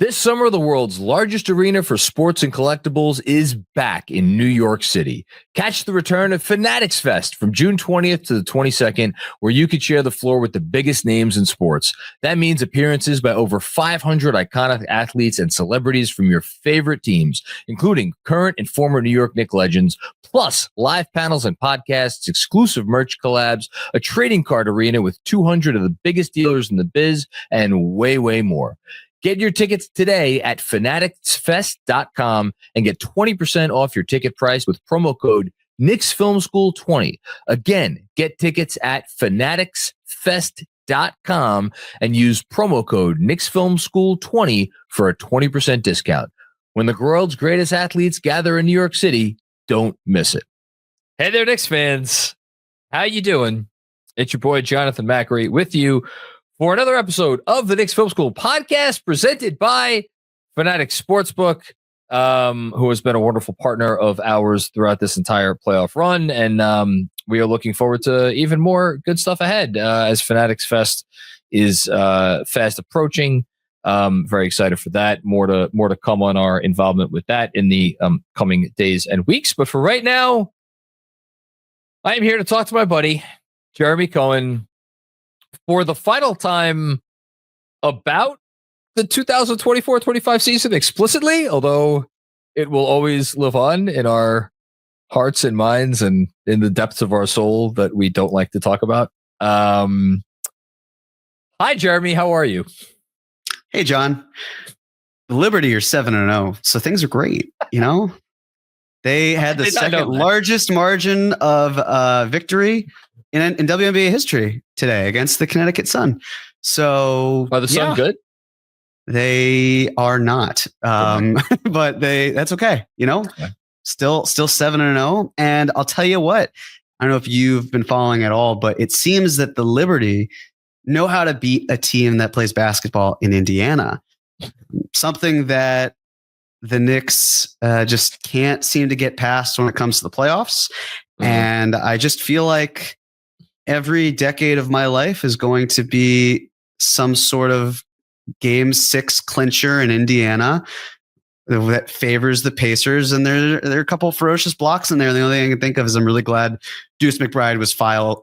This summer, the world's largest arena for sports and collectibles is back in New York City. Catch the return of Fanatics Fest from June 20th to the 22nd, where you could share the floor with the biggest names in sports. That means appearances by over 500 iconic athletes and celebrities from your favorite teams, including current and former New York Knicks legends, plus live panels and podcasts, exclusive merch collabs, a trading card arena with 200 of the biggest dealers in the biz, and way, way more. Get your tickets today at fanaticsfest.com and get 20% off your ticket price with promo code Knicks Film School 20. Again, get tickets at fanaticsfest.com and use promo code Knicks Film School 20 for a 20% discount. When the world's greatest athletes gather in New York City, don't miss it. Hey there, Knicks fans. How you doing? It's your boy, Jonathan Macri, with you for another episode of the Knicks Film School Podcast, presented by Fanatics Sportsbook, who has been a wonderful partner of ours throughout this entire playoff run. And we are looking forward to even more good stuff ahead as Fanatics Fest is fast approaching. Very excited for that. More to come on our involvement with that in the coming days and weeks. But for right now, I am here to talk to my buddy, Jeremy Cohen, for the final time about the 2024-25 season explicitly, although it will always live on in our hearts and minds and in the depths of our soul that we don't like to talk about. Hi, Jeremy. How are you? Hey, John. The Liberty are 7-0, so things are great. You know, they had the second largest margin of victory in WNBA history today against the Connecticut Sun. So are the Sun good? They are not, but that's okay. You know, still 7-0. And I'll tell you what, I don't know if you've been following at all, but it seems that the Liberty know how to beat a team that plays basketball in Indiana. Something that the Knicks just can't seem to get past when it comes to the playoffs. Mm-hmm. And I just feel like every decade of my life is going to be some sort of Game 6 clincher in Indiana that favors the Pacers. And there are a couple of ferocious blocks in there. The only thing I can think of is I'm really glad Deuce McBride was fouled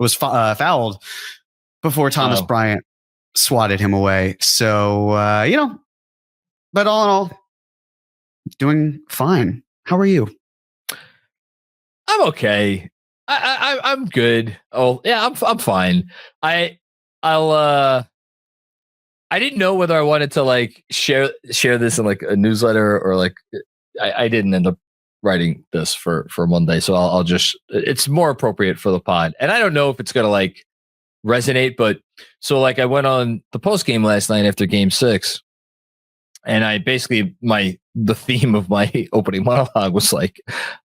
before Thomas Bryant swatted him away. So, but all in all, doing fine. How are you? I'm okay. I'm good. Oh yeah, I'm fine. I didn't know whether I wanted to like share this in like a newsletter or like I didn't end up writing this for Monday, so I'll just, it's more appropriate for the pod. And I don't know if it's gonna like resonate, but so like I went on the post game last night after Game 6, and I basically the theme of my opening monologue was like,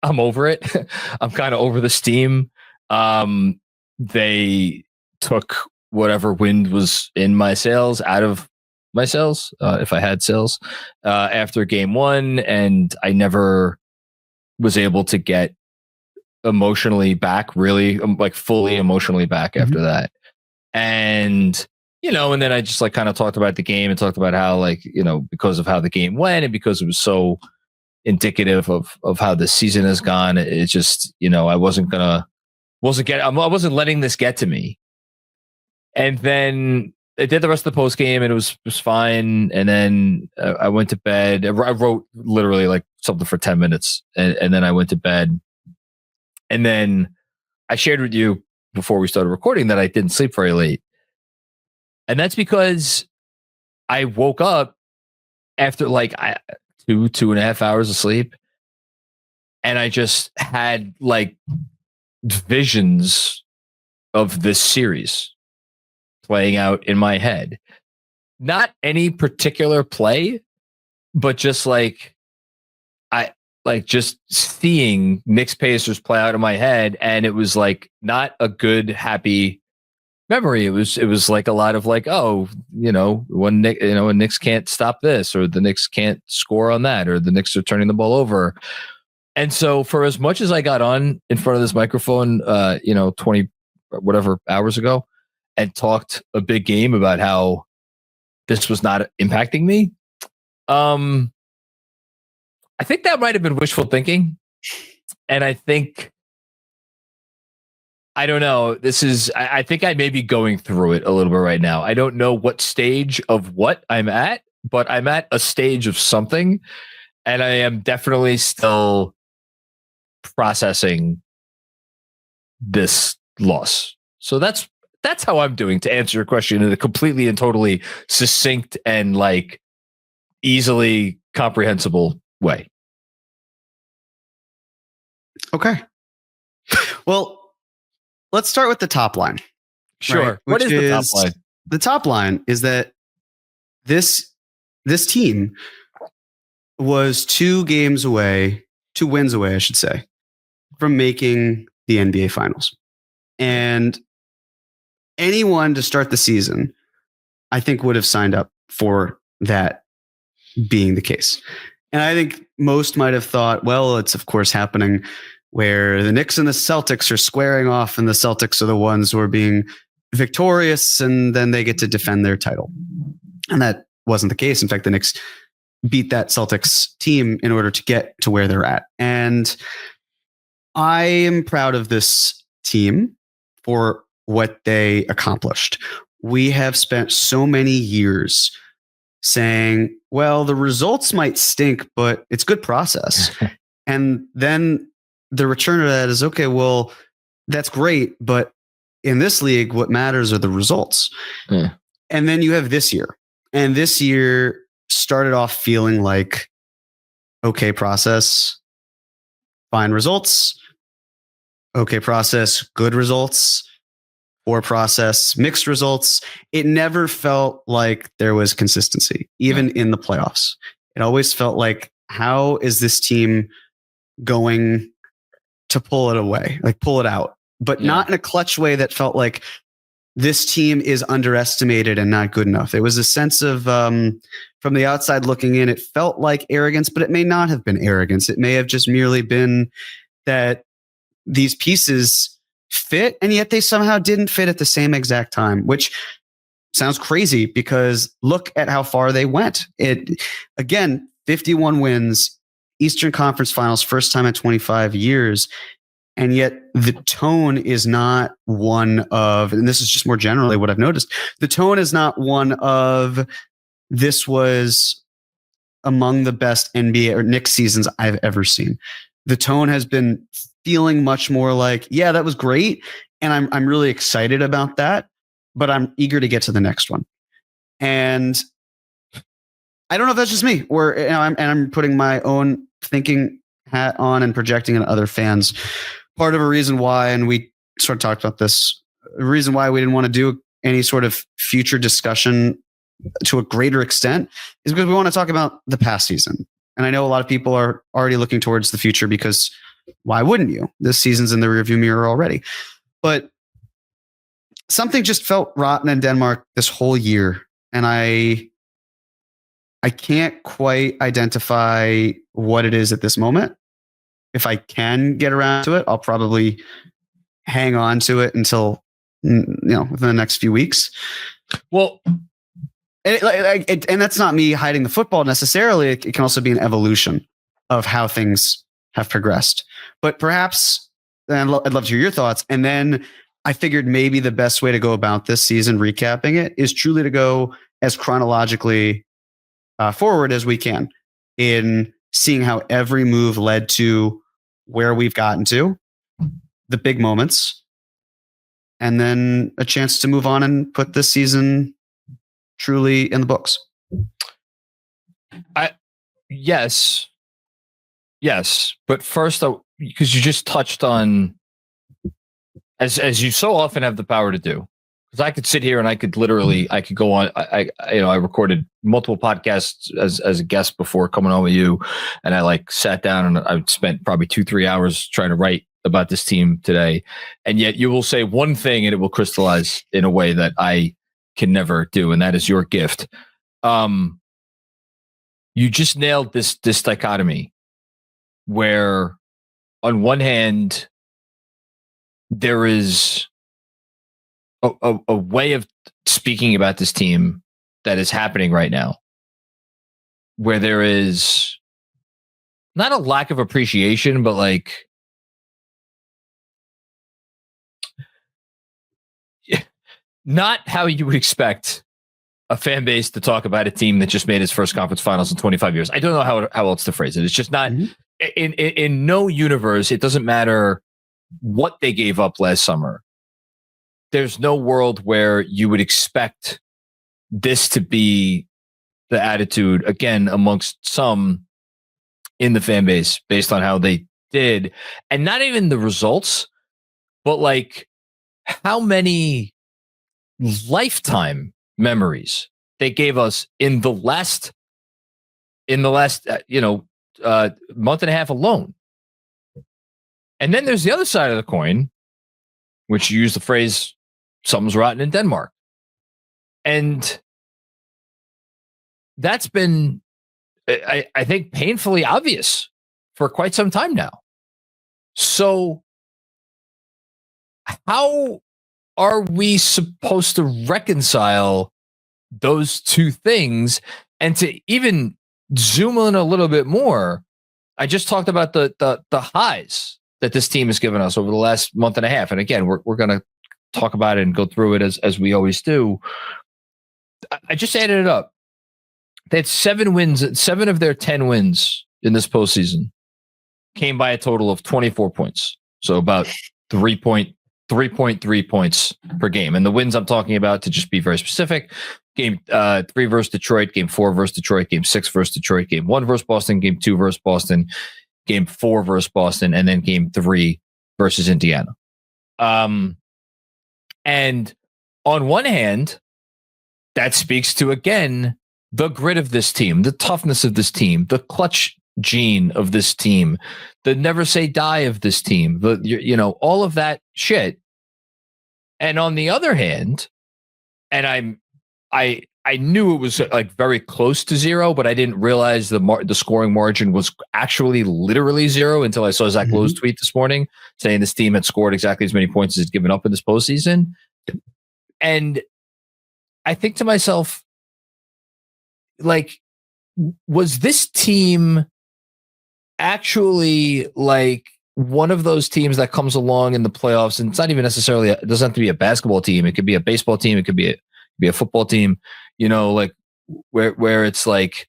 I'm over it. I'm kind of over this team. They took whatever wind was in my sails out of my sails, if I had sails, after Game 1, and I never was able to get emotionally back, really, like fully emotionally back after that. And, and then I just like kind of talked about the game and talked about how like, because of how the game went and because it was so indicative of how the season has gone, it's just, I wasn't letting this get to me. And then I did the rest of the post game and it was fine. And then I went to bed. I wrote literally like something for 10 minutes and then I went to bed. And then I shared with you before we started recording that I didn't sleep very late. And that's because I woke up after like 2.5 hours of sleep. And I just had like visions of this series playing out in my head. Not any particular play, but just like just seeing Knicks Pacers play out in my head, and it was like not a good, happy memory. It was like a lot of like, when Knicks can't stop this, or the Knicks can't score on that, or the Knicks are turning the ball over. And so for as much as I got on in front of this microphone, 20 whatever hours ago, and talked a big game about how this was not impacting me, I think that might have been wishful thinking. And I think, I don't know. I think I may be going through it a little bit right now. I don't know what stage of what I'm at, but I'm at a stage of something. And I am definitely still processing this loss. So that's how I'm doing, to answer your question in a completely and totally succinct and like easily comprehensible way. Okay. Well, let's start with the top line. Sure. Right? What is the top line? The top line is that this team was 2 wins away, I should say, from making the NBA Finals. And anyone to start the season, I think, would have signed up for that being the case. And I think most might have thought, well, it's of course happening where the Knicks and the Celtics are squaring off, and the Celtics are the ones who are being victorious, and then they get to defend their title. And that wasn't the case. In fact, the Knicks beat that Celtics team in order to get to where they're at. And I am proud of this team for what they accomplished. We have spent so many years saying, well, the results might stink, but it's good process. And then the return of that is, okay, well, that's great, but in this league, what matters are the results. And then you have this year. And this year started off feeling like, okay, process, fine results. Okay, process, good results. Or process, mixed results. It never felt like there was consistency, even in the playoffs. It always felt like, how is this team going to pull it away, like pull it out, but not in a clutch way that felt like this team is underestimated and not good enough. It was a sense of, from the outside looking in, it felt like arrogance, but it may not have been arrogance. It may have just merely been that these pieces fit, and yet they somehow didn't fit at the same exact time, which sounds crazy because look at how far they went. It, again, 51 wins, Eastern Conference Finals, first time in 25 years. And yet the tone is not one of, and this is just more generally what I've noticed, the tone is not one of, this was among the best NBA or Knicks seasons I've ever seen. The tone has been feeling much more like, yeah, that was great, and I'm really excited about that, but I'm eager to get to the next one. And I don't know if that's just me, or I'm putting my own thinking hat on and projecting on other fans. Part of a reason why, and we sort of talked about this, the reason why we didn't want to do any sort of future discussion to a greater extent is because we want to talk about the past season. And I know a lot of people are already looking towards the future because why wouldn't you? This season's in the rearview mirror already. But something just felt rotten in Denmark this whole year. And I can't quite identify what it is at this moment. If I can get around to it, I'll probably hang on to it until, within the next few weeks. Well, and that's not me hiding the football necessarily. It can also be an evolution of how things have progressed. But perhaps, and I'd love to hear your thoughts. And then I figured maybe the best way to go about this season, recapping it, is truly to go as chronologically forward as we can in seeing how every move led to where we've gotten to, the big moments, and then a chance to move on and put this season truly in the books. Yes. But first, because you just touched on, as you so often have the power to do, because I could sit here and I could go on. I recorded multiple podcasts as a guest before coming on with you, and I sat down and I spent probably 2-3 hours trying to write about this team today. And yet you will say one thing and it will crystallize in a way that I can never do, and that is your gift. You just nailed this dichotomy where on one hand there is a way of speaking about this team that is happening right now where there is not a lack of appreciation, but like not how you would expect a fan base to talk about a team that just made its first conference finals in 25 years. I don't know how else to phrase it. It's just not in no universe. It doesn't matter what they gave up last summer. There's no world where you would expect this to be the attitude again amongst some in the fan base based on how they did, and not even the results, but like how many lifetime memories they gave us in the last month and a half alone. And then there's the other side of the coin, which you use the phrase something's rotten in Denmark. And that's been, I think, painfully obvious for quite some time now. So how are we supposed to reconcile those two things? And to even zoom in a little bit more, I just talked about the highs that this team has given us over the last month and a half. And again, we're going to talk about it and go through it as we always do. I just added it up. They had 7 wins. 7 of their 10 wins in this postseason came by a total of 24 points. So about 3.3 points per game. And the wins I'm talking about, to just be very specific, game 3 versus Detroit, game 4 versus Detroit, game 6 versus Detroit, game 1 versus Boston, game 2 versus Boston, game 4 versus Boston, and then game 3 versus Indiana. And on one hand, that speaks to, again, the grit of this team, the toughness of this team, the clutch gene of this team, the never say die of this team, all of that shit. And on the other hand, and I knew it was like very close to 0, but I didn't realize the scoring margin was actually literally 0 until I saw Zach Lowe's tweet this morning saying this team had scored exactly as many points as it's given up in this postseason. And I think to myself, like, was this team actually like one of those teams that comes along in the playoffs, and it's not even necessarily, it doesn't have to be a basketball team. It could be a baseball team. It could be a football team, like where it's like,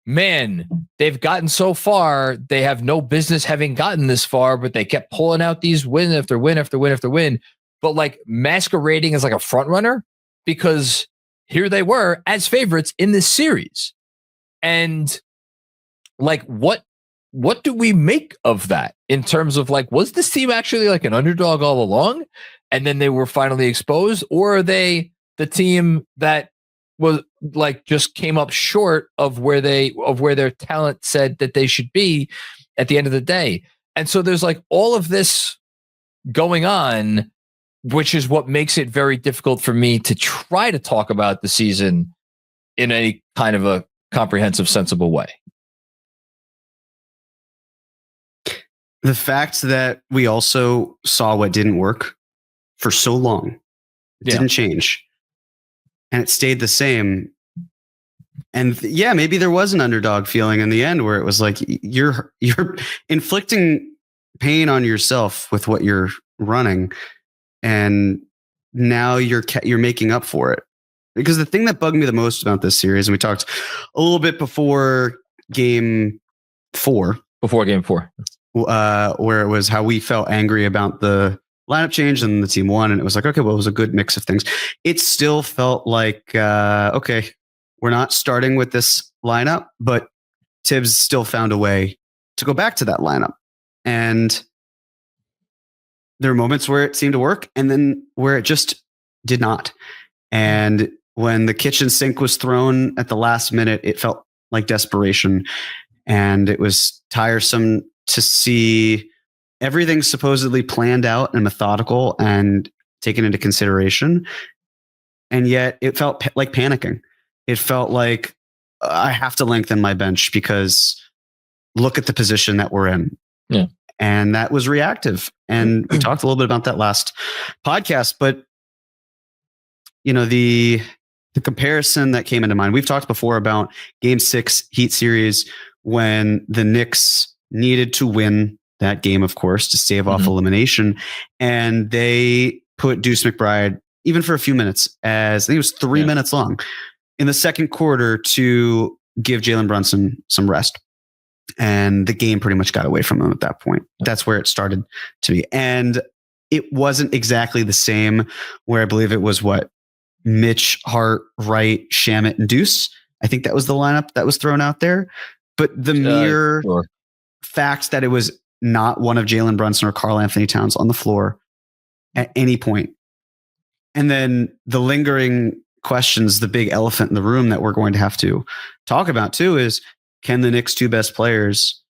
man, they've gotten so far. They have no business having gotten this far, but they kept pulling out these win after win after win after win, but like masquerading as like a front runner because here they were as favorites in this series. And like, what do we make of that in terms of like, was this team actually like an underdog all along and then they were finally exposed, or are they the team that was like just came up short of where their talent said that they should be at the end of the day? And so there's like all of this going on, which is what makes it very difficult for me to try to talk about the season in any kind of a comprehensive, sensible way. The fact that we also saw what didn't work for so long, it didn't change, and it stayed the same. And maybe there was an underdog feeling in the end where it was like you're inflicting pain on yourself with what you're running, and now you're making up for it. Because the thing that bugged me the most about this series, and we talked a little bit before game 4, where it was how we felt angry about the lineup change and the team won, and it was like, okay, well, it was a good mix of things. It still felt like, okay, we're not starting with this lineup, but Tibbs still found a way to go back to that lineup. And there are moments where it seemed to work and then where it just did not. And when the kitchen sink was thrown at the last minute, it felt like desperation. And it was tiresome to see everything supposedly planned out and methodical and taken into consideration. And yet it felt like panicking. It felt like I have to lengthen my bench because look at the position that we're in. Yeah. And that was reactive. And we talked a little bit about that last podcast, but the the comparison that came into mind, we've talked before about Game 6 Heat series when the Knicks needed to win that game, of course, to stave off elimination. And they put Deuce McBride, even for a few minutes, as I think it was 3 minutes long, in the second quarter to give Jalen Brunson some rest. And the game pretty much got away from him at that point. That's where it started to be. And it wasn't exactly the same where I believe it was Mitch, Hart, Wright, Shamet, and Deuce. I think that was the lineup that was thrown out there. But the mere fact that it was not one of Jalen Brunson or Karl-Anthony Towns on the floor at any point. And then the lingering questions, the big elephant in the room that we're going to have to talk about too is, can the Knicks' two best players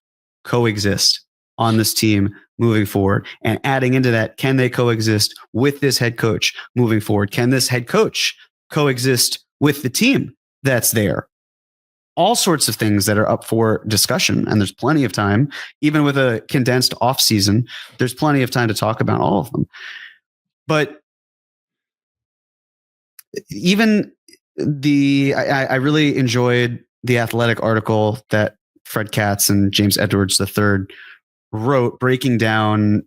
coexist on this team moving forward? And adding into that, can they coexist with this head coach moving forward? Can this head coach coexist with the team that's there? All sorts of things that are up for discussion. And there's plenty of time, even with a condensed offseason, there's plenty of time to talk about all of them. But even I really enjoyed the Athletic article that Fred Katz and James Edwards III wrote, breaking down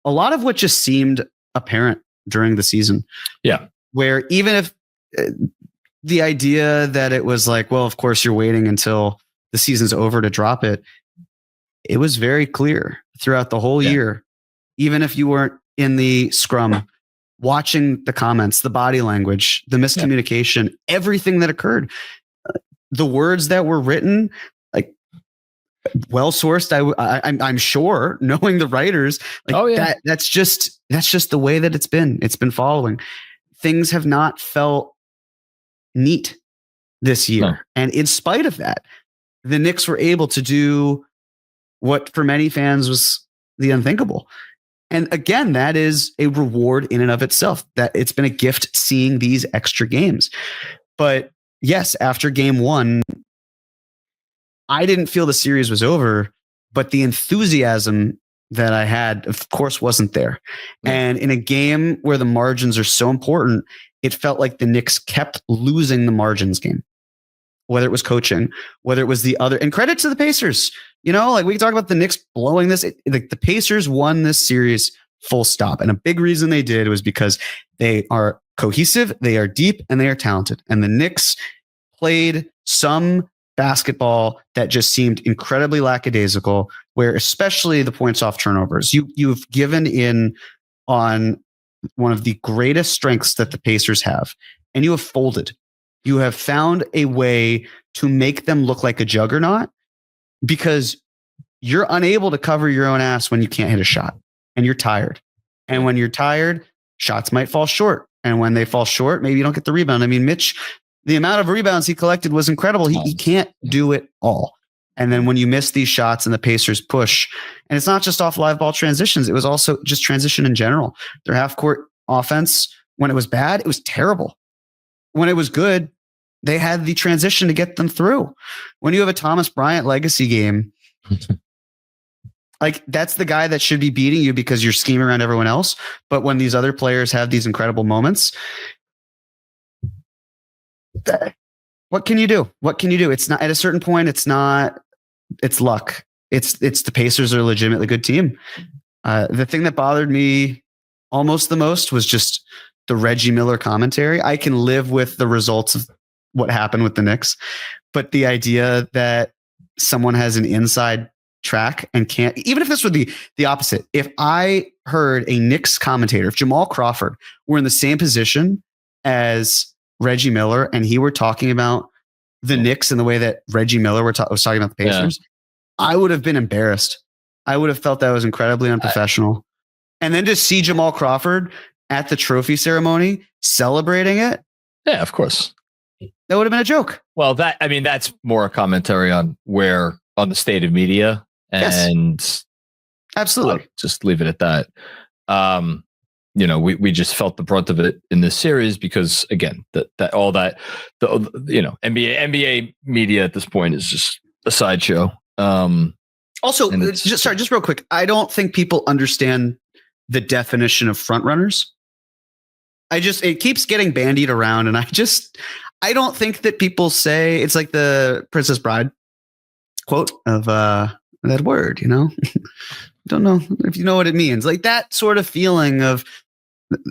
a lot of what just seemed apparent during the season. Yeah. Where even if the idea that it was like, well, of course you're waiting until the season's over to drop it. It was very clear throughout the whole year, even if you weren't in the scrum, watching the comments, the body language, the miscommunication, everything that occurred, the words that were written, like well sourced. I'm sure, knowing the writers, like that's just the way that it's been following. Things have not felt neat this year. No. And in spite of that, the Knicks were able to do what for many fans was the unthinkable. And again, that is a reward in and of itself, that it's been a gift seeing these extra games. But yes, after game one, I didn't feel the series was over, but the enthusiasm that I had, of course, wasn't there. Yeah. And in a game where the margins are so important, it felt like the Knicks kept losing the margins game, whether it was coaching, whether it was the other, and credit to the Pacers. You know, like we can talk about the Knicks blowing this, like the Pacers won this series full stop. And a big reason they did was because they are cohesive, they are deep, and they are talented. And the Knicks played some basketball that just seemed incredibly lackadaisical, where especially the points off turnovers, you've given in on one of the greatest strengths that the Pacers have, and you have folded. You have found a way to make them look like a juggernaut because you're unable to cover your own ass when you can't hit a shot and you're tired. And when you're tired, shots might fall short. And when they fall short, maybe you don't get the rebound. I mean, Mitch, the amount of rebounds he collected was incredible. He can't do it all. And then when you miss these shots and the Pacers push, and it's not just off live ball transitions, it was also just transition in general. Their half court offense, when it was bad, it was terrible. When it was good, they had the transition to get them through. When you have a Thomas Bryant legacy game, like that's the guy that should be beating you because you're scheming around everyone else. But when these other players have these incredible moments, what can you do? What can you do? It's not at a certain point. It's luck. It's the Pacers are a legitimately good team. The thing that bothered me almost the most was just the Reggie Miller commentary. I can live with the results of what happened with the Knicks, but the idea that someone has an inside track and can't, even if this were the opposite, if I heard a Knicks commentator, if Jamal Crawford were in the same position as Reggie Miller and he were talking about the Knicks in the way that Reggie Miller was talking about the Pacers, I would have been embarrassed. I would have felt that was incredibly unprofessional. And then to see Jamal Crawford at the trophy ceremony celebrating it. Yeah, of course. That would have been a joke. Well, that's more a commentary on the state of media, and absolutely, just leave it at that. We just felt the brunt of it in this series because again, NBA media at this point is just a sideshow. Also, just real quick, I don't think people understand the definition of front runners. It keeps getting bandied around, and I don't think that people say it's like the Princess Bride quote of that word, don't know if you know what it means. Like that sort of feeling of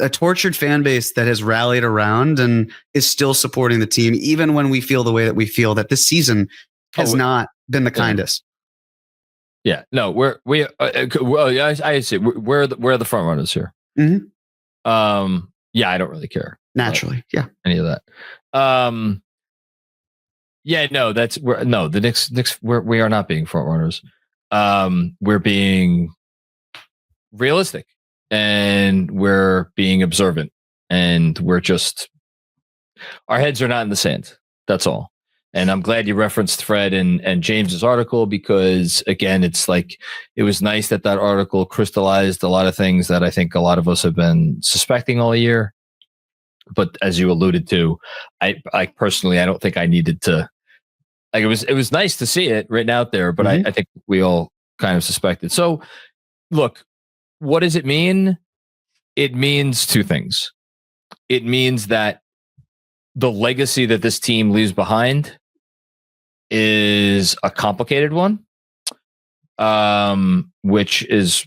a tortured fan base that has rallied around and is still supporting the team, even when we feel the way that we feel, that this season has not been the kindest. Yeah, no, I see. We're the front runners here. Mm-hmm. Yeah, I don't really care. Naturally, yeah, any of that. Yeah, no, the Knicks. We are not being front runners. We're being realistic, and we're being observant, and we're just, our heads are not in the sand. That's all. And I'm glad you referenced Fred and James's article, because again, it's like, it was nice that article crystallized a lot of things that I think a lot of us have been suspecting all year. But as you alluded to, I personally, I don't think I needed to, like, it was nice to see it written out there, but I think we all kind of suspected. So look, what does it mean? It means two things. It means that the legacy that this team leaves behind is a complicated one, which is,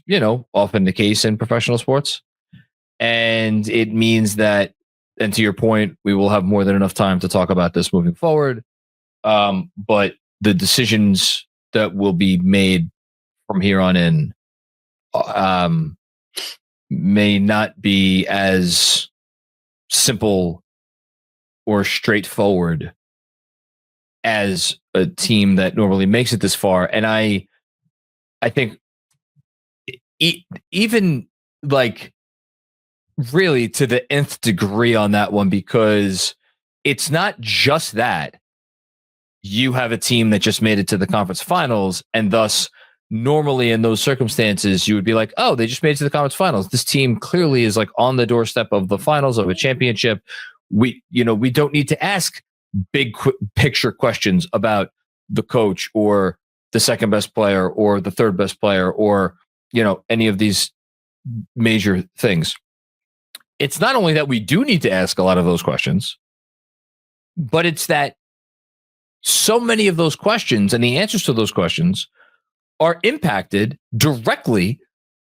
often the case in professional sports. And it means that, and to your point, we will have more than enough time to talk about this moving forward. But the decisions that will be made from here on in may not be as simple or straightforward as a team that normally makes it this far. And I think even like really to the nth degree on that one, because it's not just that you have a team that just made it to the conference finals, and thus normally in those circumstances you would be like, oh, they just made it to the conference finals. This team clearly is like on the doorstep of the finals, of a championship. We don't need to ask big picture questions about the coach or the second best player or the third best player or, any of these major things. It's not only that we do need to ask a lot of those questions, but it's that so many of those questions and the answers to those questions are impacted directly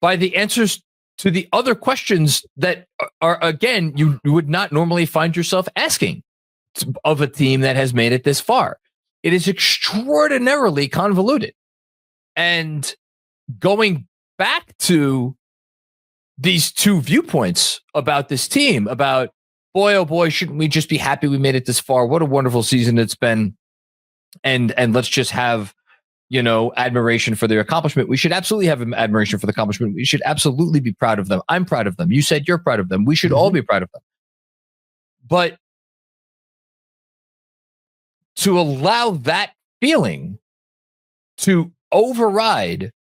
by the answers to the other questions that are, again, you would not normally find yourself asking of a team that has made it this far. It is extraordinarily convoluted. And going back to these two viewpoints about this team, about, boy, oh boy, shouldn't we just be happy we made it this far? What a wonderful season it's been. And let's just have, admiration for their accomplishment. We should absolutely have admiration for the accomplishment. We should absolutely be proud of them. I'm proud of them. You said you're proud of them. We should all be proud of them. But to allow that feeling to override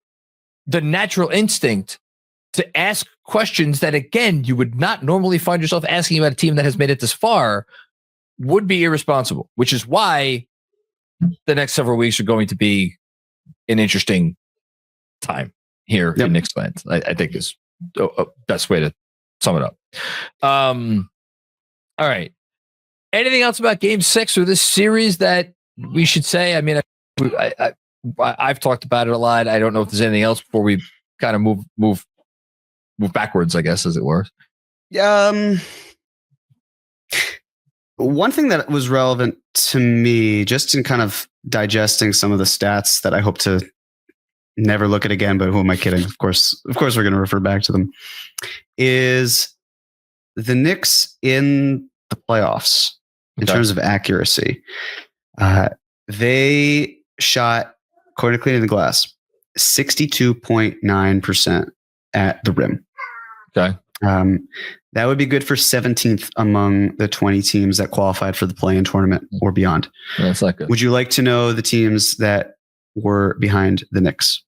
the natural instinct to ask questions that, again, you would not normally find yourself asking about a team that has made it this far would be irresponsible, which is why the next several weeks are going to be an interesting time here in Knicks land. I think is the best way to sum it up. All right. Anything else about Game 6 or this series that we should say? I mean, I've talked about it a lot. I don't know if there's anything else before we kind of move backwards, I guess, as it were. One thing that was relevant to me, just in kind of digesting some of the stats that I hope to never look at again, but who am I kidding? Of course, we're going to refer back to them, is the Knicks in the playoffs in terms of accuracy. They shot, according to Cleaning the Glass, 62.9% at the rim. Okay. That would be good for 17th among the 20 teams that qualified for the play-in tournament or beyond. That's not good. Would you like to know the teams that were behind the Knicks?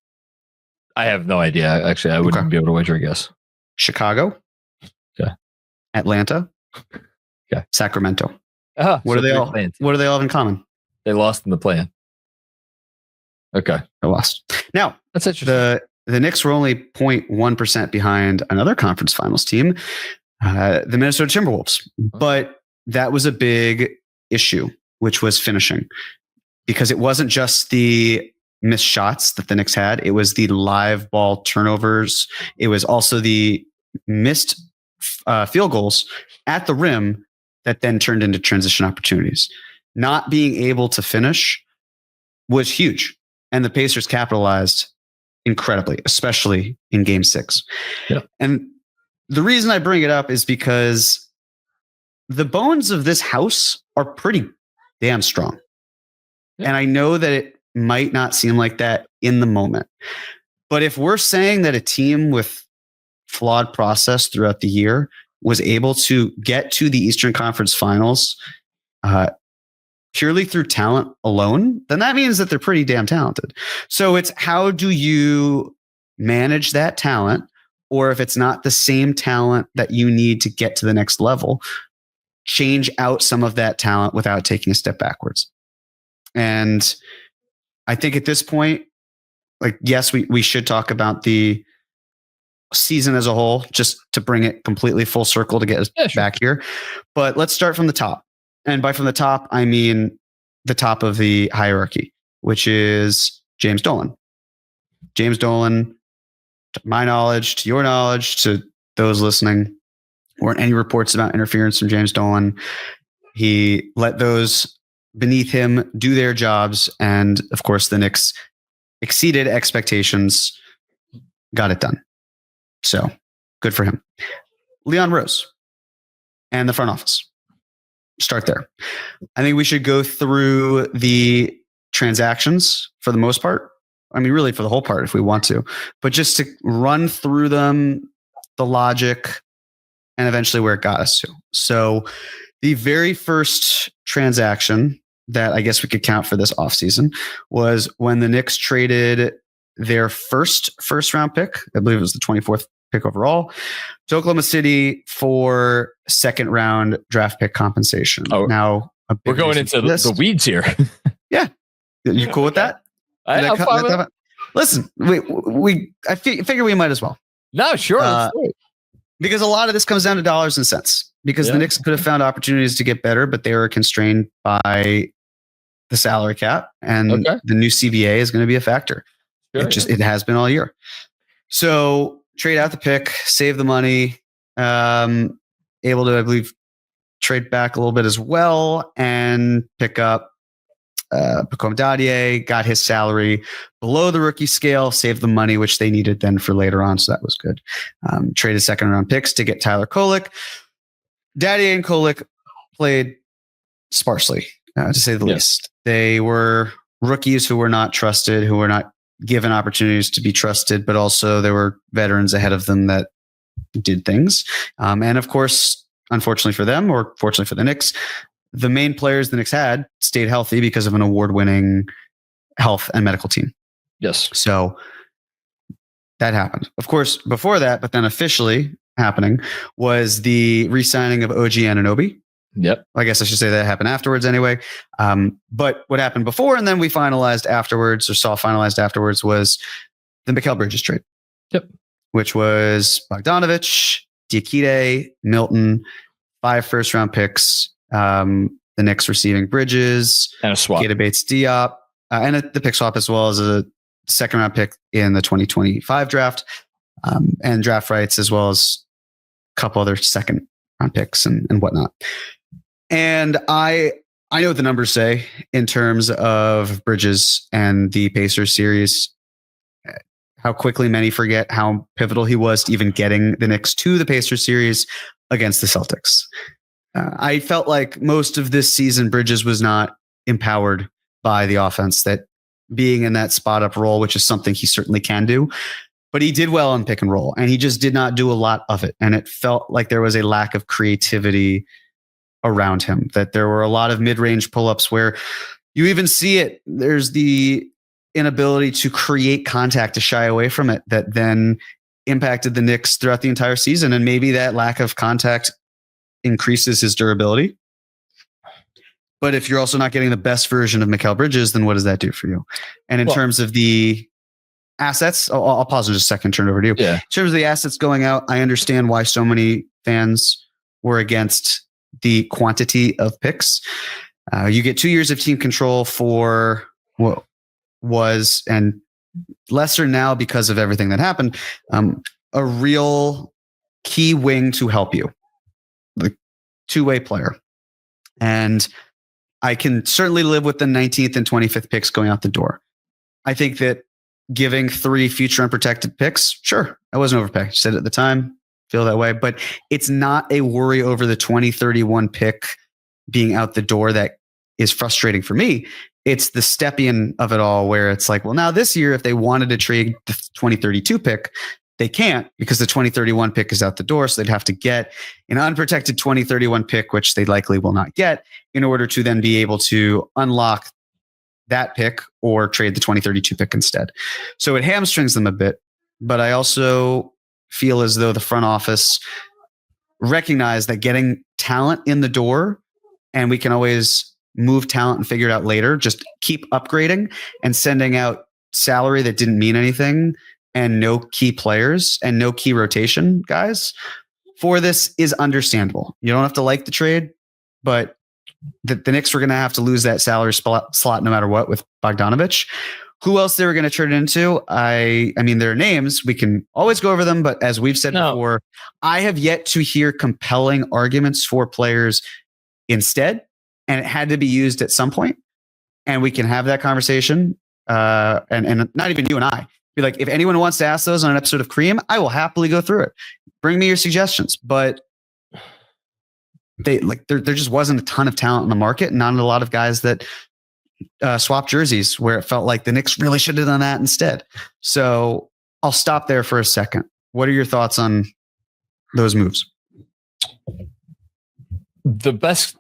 I have no idea. Actually, I wouldn't be able to wager a guess. Chicago. Okay. Atlanta. Okay. Sacramento. What do they all have in common? They lost in the play-in. Okay. They lost. Now, that's interesting. The Knicks were only 0.1% behind another conference finals team, the Minnesota Timberwolves. But that was a big issue, which was finishing, because it wasn't just the missed shots that the Knicks had. It was the live ball turnovers. It was also the missed field goals at the rim that then turned into transition opportunities. Not being able to finish was huge. And the Pacers capitalized incredibly, especially in game 6. Yeah. And the reason I bring it up is because the bones of this house are pretty damn strong. Yeah. And I know that it might not seem like that in the moment. But if we're saying that a team with flawed process throughout the year was able to get to the Eastern Conference Finals purely through talent alone, then that means that they're pretty damn talented. So it's, how do you manage that talent? Or if it's not the same talent that you need to get to the next level, change out some of that talent without taking a step backwards. And I think at this point, like, yes, we should talk about the season as a whole, just to bring it completely full circle to get us back here. But let's start from the top. And by from the top, I mean the top of the hierarchy, which is James Dolan. James Dolan, to my knowledge, to your knowledge, to those listening, weren't any reports about interference from James Dolan. He let those beneath him do their jobs. And of course, the Knicks exceeded expectations, got it done. So good for him. Leon Rose and the front office. Start there. I think we should go through the transactions for the most part. I mean, really for the whole part if we want to, but just to run through them, the logic, and eventually where it got us to. So the very first transaction that I guess we could count for this offseason was when the Knicks traded their first round pick. I believe it was the 24th pick overall to Oklahoma City for second round draft pick compensation. Oh, now we're going into the weeds here. Yeah. You cool with that? Listen, I figure we might as well. No, sure. Because a lot of this comes down to dollars and cents, because the Knicks could have found opportunities to get better, but they were constrained by the salary cap, and the new CBA is going to be a factor. Sure, it has been all year. So trade out the pick, save the money, able to, I believe, trade back a little bit as well and pick up Pacome Dadier, got his salary below the rookie scale, saved the money, which they needed then for later on. So that was good. Traded second round picks to get Tyler Kolek. Dadier and Kolek played sparsely, to say the least. They were rookies who were not trusted, who were not given opportunities to be trusted, but also there were veterans ahead of them that did things. And of course, unfortunately for them, or fortunately for the Knicks, the main players the Knicks had stayed healthy because of an award-winning health and medical team. Yes. So that happened. Of course, before that, but then officially happening was the re-signing of OG Anunoby. Yep. I guess I should say that happened afterwards anyway. But what happened before and then we finalized afterwards, or saw finalized afterwards, was the Mikal Bridges trade. Yep. Which was Bogdanovich, Diakite, Milton, 5 first-round picks. The Knicks receiving Bridges and a swap, Keita Bates-Diop, and the pick swap, as well as a second-round pick in the 2025 draft, and draft rights, as well as a couple other second-round picks and whatnot. And I know what the numbers say in terms of Bridges and the Pacers series. How quickly many forget how pivotal he was to even getting the Knicks to the Pacers series against the Celtics. I felt like most of this season, Bridges was not empowered by the offense, that being in that spot up role, which is something he certainly can do, but he did well on pick and roll, and he just did not do a lot of it. And it felt like there was a lack of creativity around him, that there were a lot of mid-range pull-ups where you even see it. There's the inability to create contact, to shy away from it, that then impacted the Knicks throughout the entire season. And maybe that lack of contact increases his durability. But if you're also not getting the best version of Mikal Bridges, then what does that do for you? And in terms of the assets, I'll pause in just a second, turn it over to you. Yeah. In terms of the assets going out, I understand why so many fans were against the quantity of picks. You get 2 years of team control for what was, and lesser now because of everything that happened, a real key wing to help you, the two-way player. And I can certainly live with the 19th and 25th picks going out the door. I think that giving 3 future unprotected picks, sure, I wasn't overpay. Said it at the time, feel that way. But it's not a worry over the 2031 pick being out the door that is frustrating for me. It's the Stepien of it all, where it's like, well, now this year, if they wanted to trade the 2032 pick, they can't because the 2031 pick is out the door. So they'd have to get an unprotected 2031 pick, which they likely will not get, in order to then be able to unlock that pick or trade the 2032 pick instead. So it hamstrings them a bit. But I also feel as though the front office recognized that getting talent in the door, and we can always move talent and figure it out later, just keep upgrading and sending out salary that didn't mean anything and no key players and no key rotation guys for this is understandable. You don't have to like the trade, but the Knicks were going to have to lose that salary slot no matter what with Bogdanovich. Who else they were going to turn it into? I mean, there are names. We can always go over them, but as we've said before, I have yet to hear compelling arguments for players instead, and it had to be used at some point. And we can have that conversation, and not even you and I. Be like, if anyone wants to ask those on an episode of Cream, I will happily go through it. Bring me your suggestions. But there just wasn't a ton of talent in the market, and not a lot of guys that swapped jerseys where it felt like the Knicks really should have done that instead. So I'll stop there for a second. What are your thoughts on those moves? The best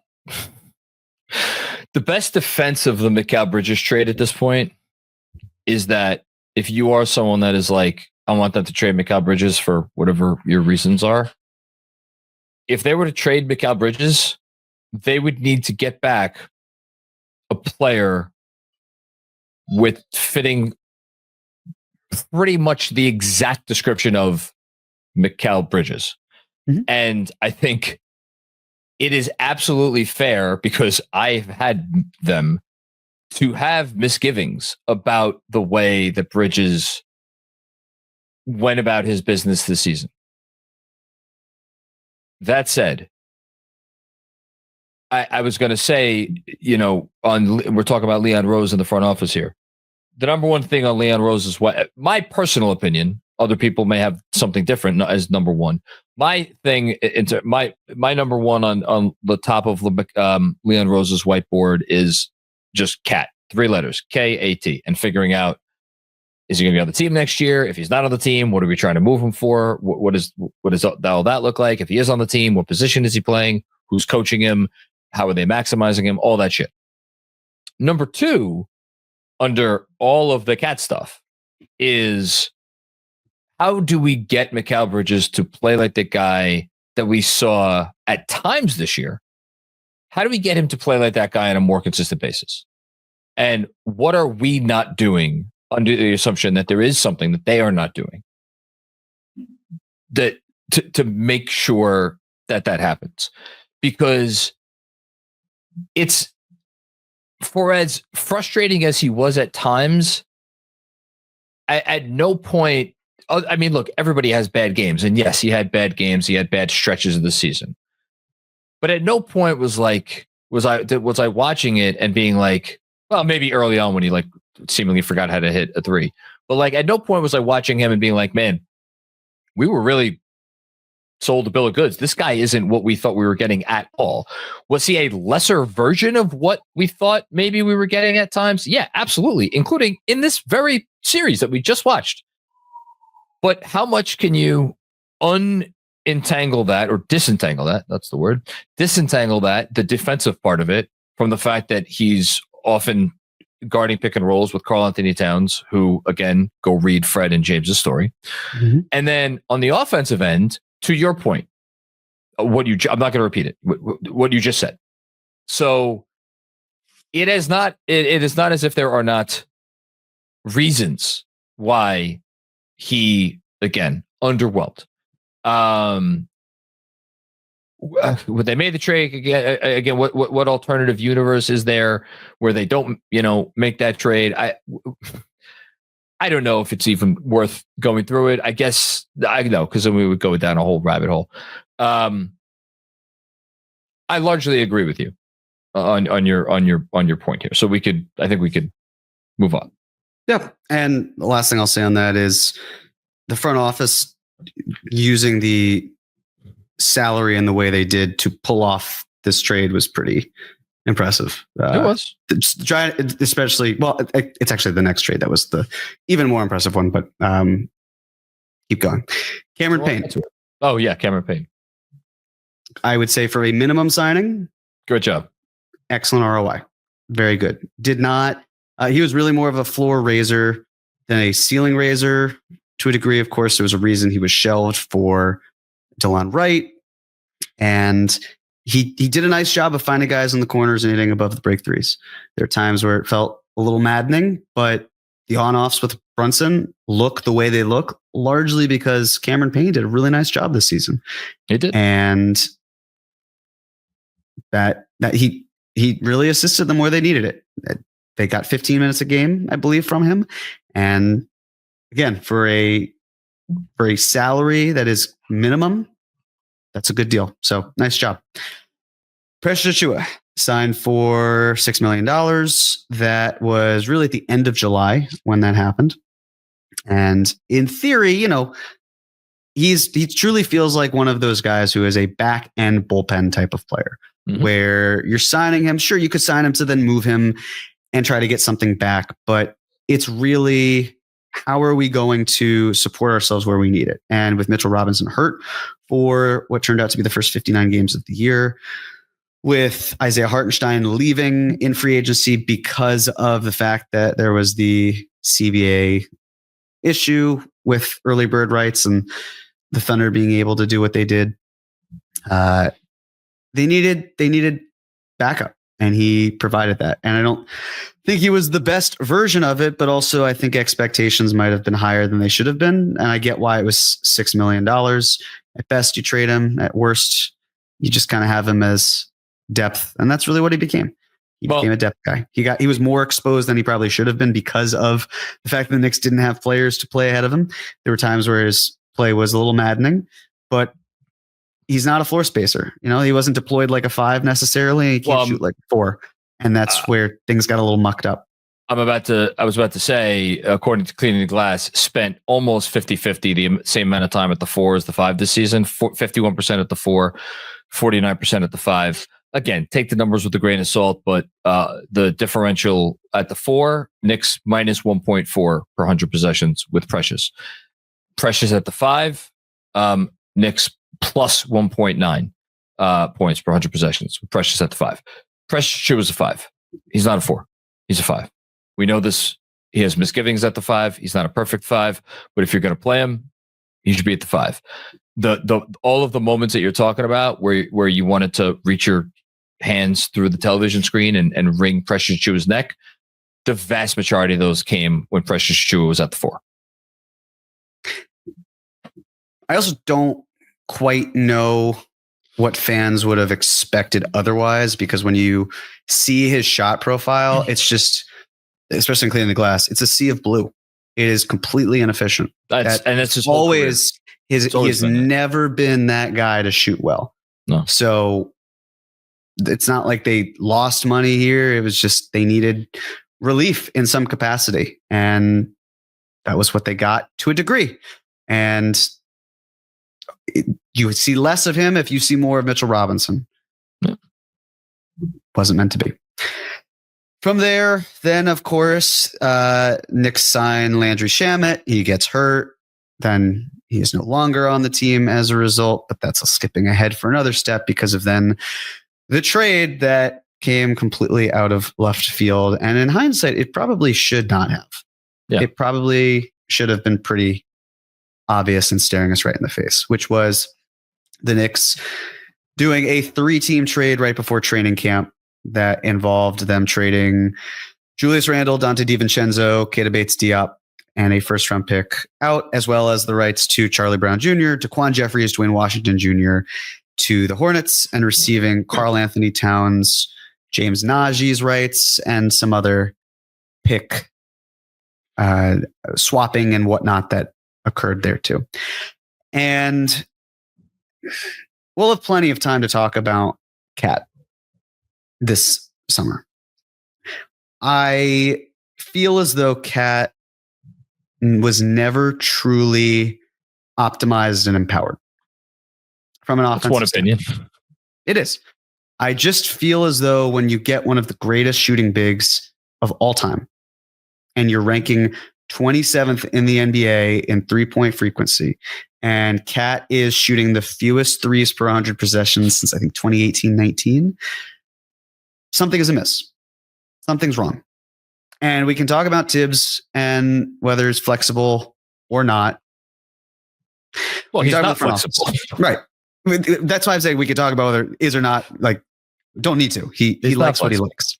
defense of the Mikal Bridges trade at this point is that if you are someone that is like, I want them to trade Mikal Bridges for whatever your reasons are, if they were to trade Mikal Bridges, they would need to get back a player with fitting pretty much the exact description of Mikal Bridges. Mm-hmm. And I think it is absolutely fair, because I've had them, to have misgivings about the way that Bridges went about his business this season. That said, I was going to say, we're talking about Leon Rose in the front office here. The number one thing on Leon Rose is my personal opinion. Other people may have something different as number one. My thing, my number one on the top of Leon Rose's whiteboard is just CAT, 3 letters, KAT, and figuring out, is he going to be on the team next year? If he's not on the team, what are we trying to move him for? What does all that look like? If he is on the team, what position is he playing? Who's coaching him? How are they maximizing him? All that shit. Number 2, under all of the CAT stuff, is how do we get Mikal Bridges to play like the guy that we saw at times this year? How do we get him to play like that guy on a more consistent basis? And what are we not doing under the assumption that there is something that they are not doing that to make sure that happens? Because it's, for as frustrating as he was at times, at no point, I mean, look, everybody has bad games. And yes, he had bad games. He had bad stretches of the season. But at no point was I watching it and being like, well, maybe early on when he seemingly forgot how to hit a 3. But at no point was I watching him and being like, man, we were really sold a bill of goods. This guy isn't what we thought we were getting at all. Was he a lesser version of what we thought maybe we were getting at times? Yeah, absolutely. Including in this very series that we just watched. But how much can you unentangle that, or disentangle that? That's the word. Disentangle that, the defensive part of it, from the fact that he's often guarding pick and rolls with Karl-Anthony Towns, who, again, go read Fred and James's story. Mm-hmm. And then on the offensive end, to your point, I'm not going to repeat it, what you just said. So it is not as if there are not reasons why he, again, underwhelmed. would they made the trade again? What alternative universe is there where they don't, make that trade? I don't know if it's even worth going through it. I guess I know, because then we would go down a whole rabbit hole. I largely agree with you on your point here. So I think we could move on. Yep. And the last thing I'll say on that is the front office using the salary in the way they did to pull off this trade was pretty impressive. It was. Especially, well, it's actually the next trade that was the even more impressive one, but keep going. Cameron Payne. Oh, yeah, Cameron Payne. I would say for a minimum signing, good job. Excellent ROI. Very good. Did not, he was really more of a floor raiser than a ceiling raiser to a degree. Of course, there was a reason he was shelved for DeLon Wright. And he did a nice job of finding guys in the corners and hitting above the break threes. There are times where it felt a little maddening, but the on-offs with Brunson look the way they look, largely because Cameron Payne did a really nice job this season. He did. And that he really assisted them where they needed it. They got 15 minutes a game, I believe, from him. And again, for a salary that is minimum, that's a good deal. So nice job. Precious Achiuwa signed for $6 million. That was really at the end of July when that happened. And in theory, he truly feels like one of those guys who is a back end bullpen type of player, where you're signing him. Sure, you could sign him to then move him and try to get something back, but it's really, how are we going to support ourselves where we need it? And with Mitchell Robinson hurt for what turned out to be the first 59 games of the year, with Isaiah Hartenstein leaving in free agency because of the fact that there was the CBA issue with early bird rights and the Thunder being able to do what they did, they needed backup, and he provided that. And I don't think he was the best version of it, but also I think expectations might have been higher than they should have been. And I get why it was $6 million. At best, you trade him. At worst, you just kind of have him as depth. And that's really what he became. He became a depth guy. He was more exposed than he probably should have been because of the fact that the Knicks didn't have players to play ahead of him. There were times where his play was a little maddening, but he's not a floor spacer. He wasn't deployed like a 5 necessarily. He can't shoot like 4. And that's where things got a little mucked up. I was about to say, according to Cleaning the Glass, spent almost 50-50, the same amount of time at the 4 as the 5 this season, 51% at the 4, 49% at the 5. Again, take the numbers with a grain of salt, but the differential at the 4, Knicks minus 1.4 per 100 possessions with Precious. Precious at the 5, Knicks plus 1.9 points per 100 possessions with Precious at the 5. Precious Achiuwa is a 5. He's not a 4. He's a 5. We know this. He has misgivings at the 5. He's not a perfect 5, but if you're going to play him, he should be at the 5. The all of the moments that you're talking about where you wanted to reach your hands through the television screen and wring Precious Achiuwa's neck, the vast majority of those came when Precious Achiuwa was at the 4. I also don't quite know what fans would have expected otherwise, because when you see his shot profile, it's just, especially in Cleaning the Glass, it's a sea of blue. It is completely inefficient. And it's just always he has never been that guy to shoot well. No. So it's not like they lost money here. It was just they needed relief in some capacity, and that was what they got to a degree. And you would see less of him if you see more of Mitchell Robinson. Yeah. Wasn't meant to be. From there, then, of course, Knicks sign Landry Shamet. He gets hurt. Then he is no longer on the team as a result, but that's a skipping ahead for another step because of then the trade that came completely out of left field. And in hindsight, it probably should not have. Yeah. It probably should have been pretty obvious and staring us right in the face, which was the Knicks doing a 3-team trade right before training camp that involved them trading Julius Randle, Dante DiVincenzo, Keita Bates-Diop, and a first-round pick out, as well as the rights to Charlie Brown Jr., Daquan Jeffries, Dwayne Washington Jr., to the Hornets and receiving Karl-Anthony Towns, James Najee's rights, and some other pick swapping and whatnot that occurred there too. And we'll have plenty of time to talk about Cat this summer. I feel as though Cat was never truly optimized and empowered from an offensive one opinion. It is. I just feel as though when you get one of the greatest shooting bigs of all time and you're ranking 27th in the NBA in 3-point frequency, and Cat is shooting the fewest threes per 100 possessions since I think 2018-19, something is amiss. Something's wrong. And we can talk about Tibbs and whether it's flexible or not. Well, he's not flexible. Right. That's why I'm saying we could talk about whether it is or not. Like, don't need to. He likes what he likes.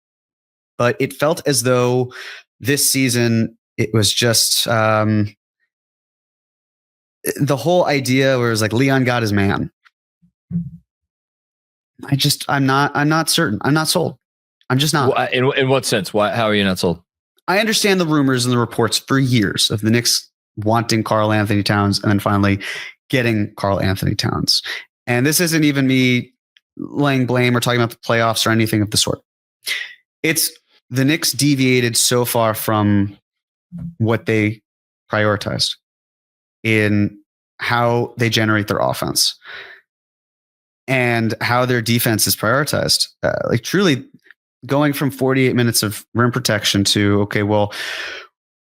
But it felt as though this season it was just the whole idea where it was like Leon got his man. I'm not certain. I'm not sold. I'm just not. In what sense? Why? How are you not sold? I understand the rumors and the reports for years of the Knicks wanting Karl-Anthony Towns and then finally getting Karl-Anthony Towns. And this isn't even me laying blame or talking about the playoffs or anything of the sort. It's the Knicks deviated so far from what they prioritized in how they generate their offense and how their defense is prioritized. Like truly going from 48 minutes of rim protection to, okay, well,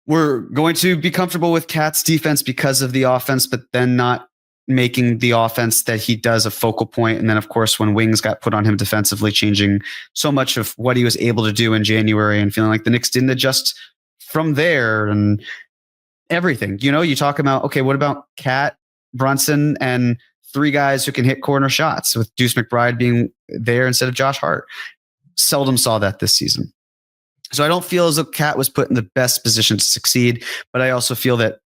we're going to be comfortable with Cat's defense because of the offense, but then not making the offense that he does a focal point. And then, of course, when wings got put on him defensively, changing so much of what he was able to do in January and feeling like the Knicks didn't adjust from there and everything. You know, you talk about, okay, what about Cat, Brunson, and three guys who can hit corner shots with Deuce McBride being there instead of Josh Hart? Seldom saw that this season. So I don't feel as though Cat was put in the best position to succeed, but I also feel that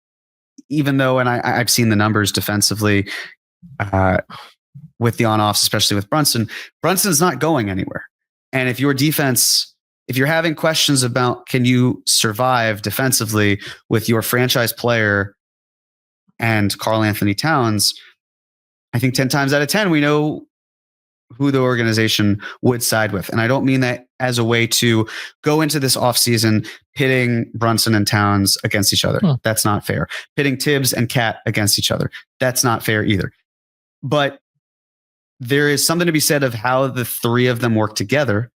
even though, and I've seen the numbers defensively with the on-offs, especially with Brunson's not going anywhere. And if your defense, if you're having questions about can you survive defensively with your franchise player and Karl-Anthony Towns, I think 10 times out of 10, we know who the organization would side with. And I don't mean that as a way to go into this offseason pitting Brunson and Towns against each other. That's not fair. Pitting Tibbs and Cat against each other. That's not fair either. But there is something to be said of how the three of them work together,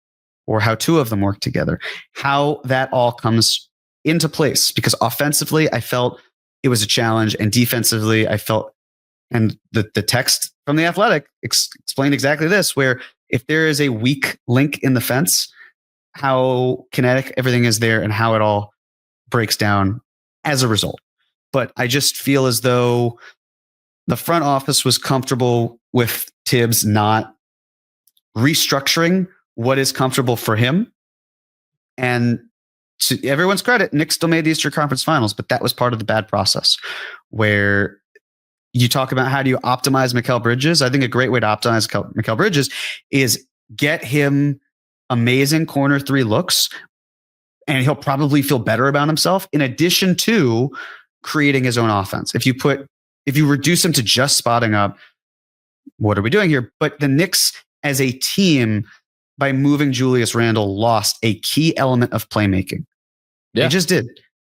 or how two of them work together, how that all comes into place. Because offensively, I felt it was a challenge, and defensively, I felt, and the text from The Athletic explained exactly this, where if there is a weak link in the fence, how kinetic everything is there and how it all breaks down as a result. But I just feel as though the front office was comfortable with Tibbs not restructuring what is comfortable for him. And to everyone's credit, Knicks still made the Eastern Conference Finals, but that was part of the bad process where you talk about how do you optimize Mikal Bridges. I think a great way to optimize Mikal Bridges is get him amazing corner three looks, and he'll probably feel better about himself in addition to creating his own offense. If you reduce him to just spotting up, what are we doing here? But the Knicks as a team, by moving Julius Randle, lost a key element of playmaking. Yeah. They just did.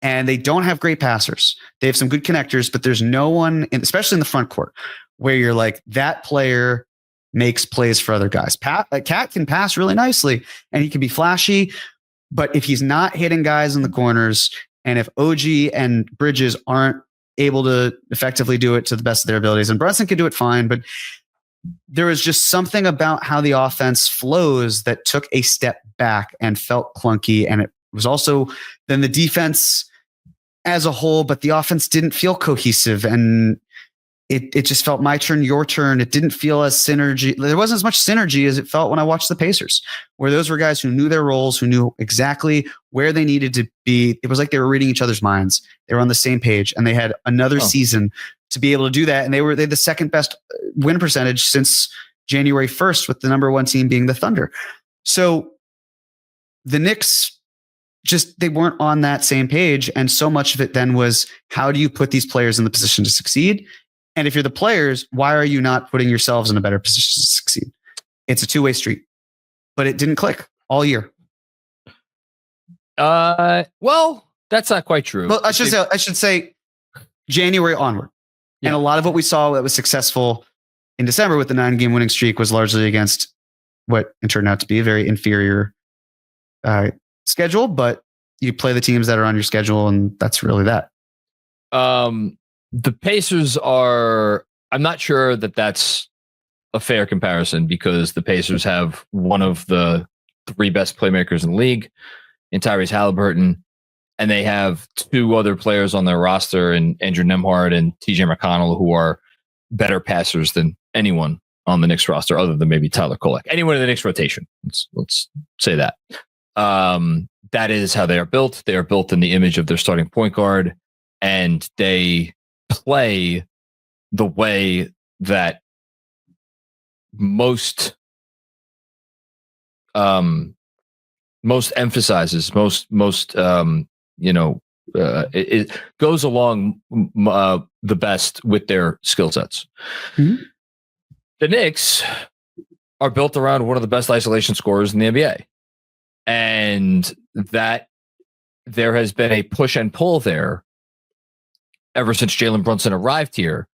And they don't have great passers. They have some good connectors, but there's no one, especially in the front court, where you're like, that player makes plays for other guys. Cat can pass really nicely, and he can be flashy, but if he's not hitting guys in the corners, and if OG and Bridges aren't able to effectively do it to the best of their abilities, and Brunson can do it fine, but there was just something about how the offense flows that took a step back and felt clunky. And it was also then the defense as a whole, but the offense didn't feel cohesive, and it just felt my turn, your turn. It didn't feel as synergy. There wasn't as much synergy as it felt when I watched the Pacers, where those were guys who knew their roles, who knew exactly where they needed to be. It was like they were reading each other's minds. They were on the same page, and they had another season to be able to do that. And they had the second best win percentage since January 1st with the number one team being the Thunder. So the Knicks they weren't on that same page. And so much of it then was, how do you put these players in the position to succeed? And if you're the players, why are you not putting yourselves in a better position to succeed? It's a two-way street, but it didn't click all year. Well, that's not quite true. Well, I should say January onward. Yeah. And a lot of what we saw that was successful in December with the 9-game winning streak was largely against what it turned out to be a very inferior schedule, but you play the teams that are on your schedule, and that's really that. The Pacers I'm not sure that that's a fair comparison, because the Pacers have one of the 3 best playmakers in the league, in Tyrese Halliburton, and they have 2 other players on their roster, in Andrew Nembhard and TJ McConnell, who are better passers than anyone on the Knicks roster, other than maybe Tyler Kolek. Anyone in the Knicks rotation. Let's say that. That is how they are built. They are built in the image of their starting point guard, and they play the way that most emphasizes, it goes along the best with their skill sets. Mm-hmm. The Knicks are built around one of the best isolation scorers in the NBA. And that there has been a push and pull there ever since Jalen Brunson arrived here.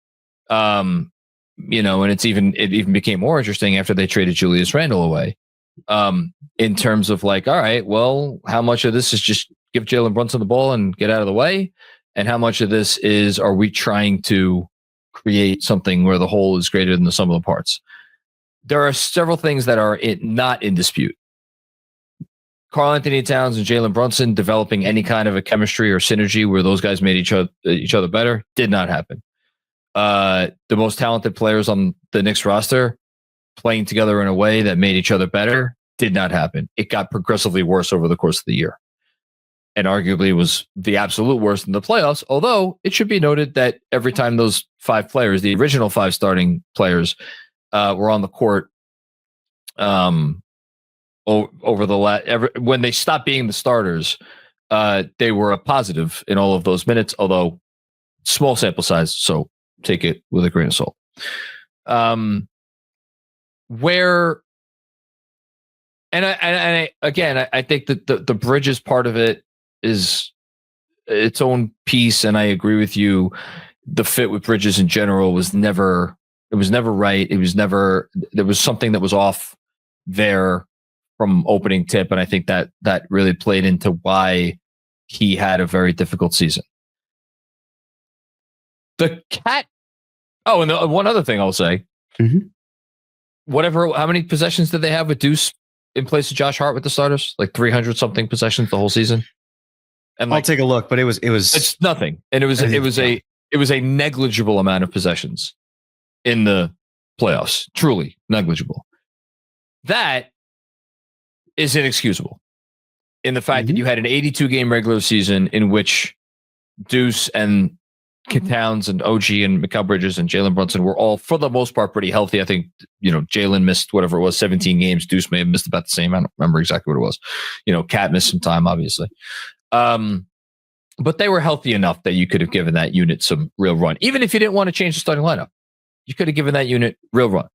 And it even became more interesting after they traded Julius Randle away. In terms of like, all right, well, how much of this is just give Jalen Brunson the ball and get out of the way? And how much of this are we trying to create something where the whole is greater than the sum of the parts? There are several things that are not in dispute. Karl-Anthony Towns and Jalen Brunson developing any kind of a chemistry or synergy where those guys made each other better did not happen. The most talented players on the Knicks roster playing together in a way that made each other better did not happen. It got progressively worse over the course of the year, and arguably was the absolute worst in the playoffs. Although it should be noted that every time those 5 players, the original 5 starting players, were on the court, when they stopped being the starters, they were a positive in all of those minutes, although small sample size, so take it with a grain of salt. I think that the Bridges part of it is its own piece, and I agree with you. The fit with Bridges in general was never right. There was something that was off there from opening tip, and I think that really played into why he had a very difficult season. The Cat. Oh, and one other thing I'll say. Mm-hmm. How many possessions did they have with Deuce in place of Josh Hart with the starters? Like 300 something possessions the whole season. And I'll take a look, but it's nothing, and it was a negligible amount of possessions in the playoffs. Truly negligible. That is inexcusable in the fact that you had an 82-game regular season in which Deuce and Towns and OG and Mikal Bridges and Jalen Brunson were all, for the most part, pretty healthy. I think, Jalen missed whatever it was, 17 games. Deuce may have missed about the same. I don't remember exactly what it was. Cat missed some time, obviously. But they were healthy enough that you could have given that unit some real run. Even if you didn't want to change the starting lineup, you could have given that unit real run.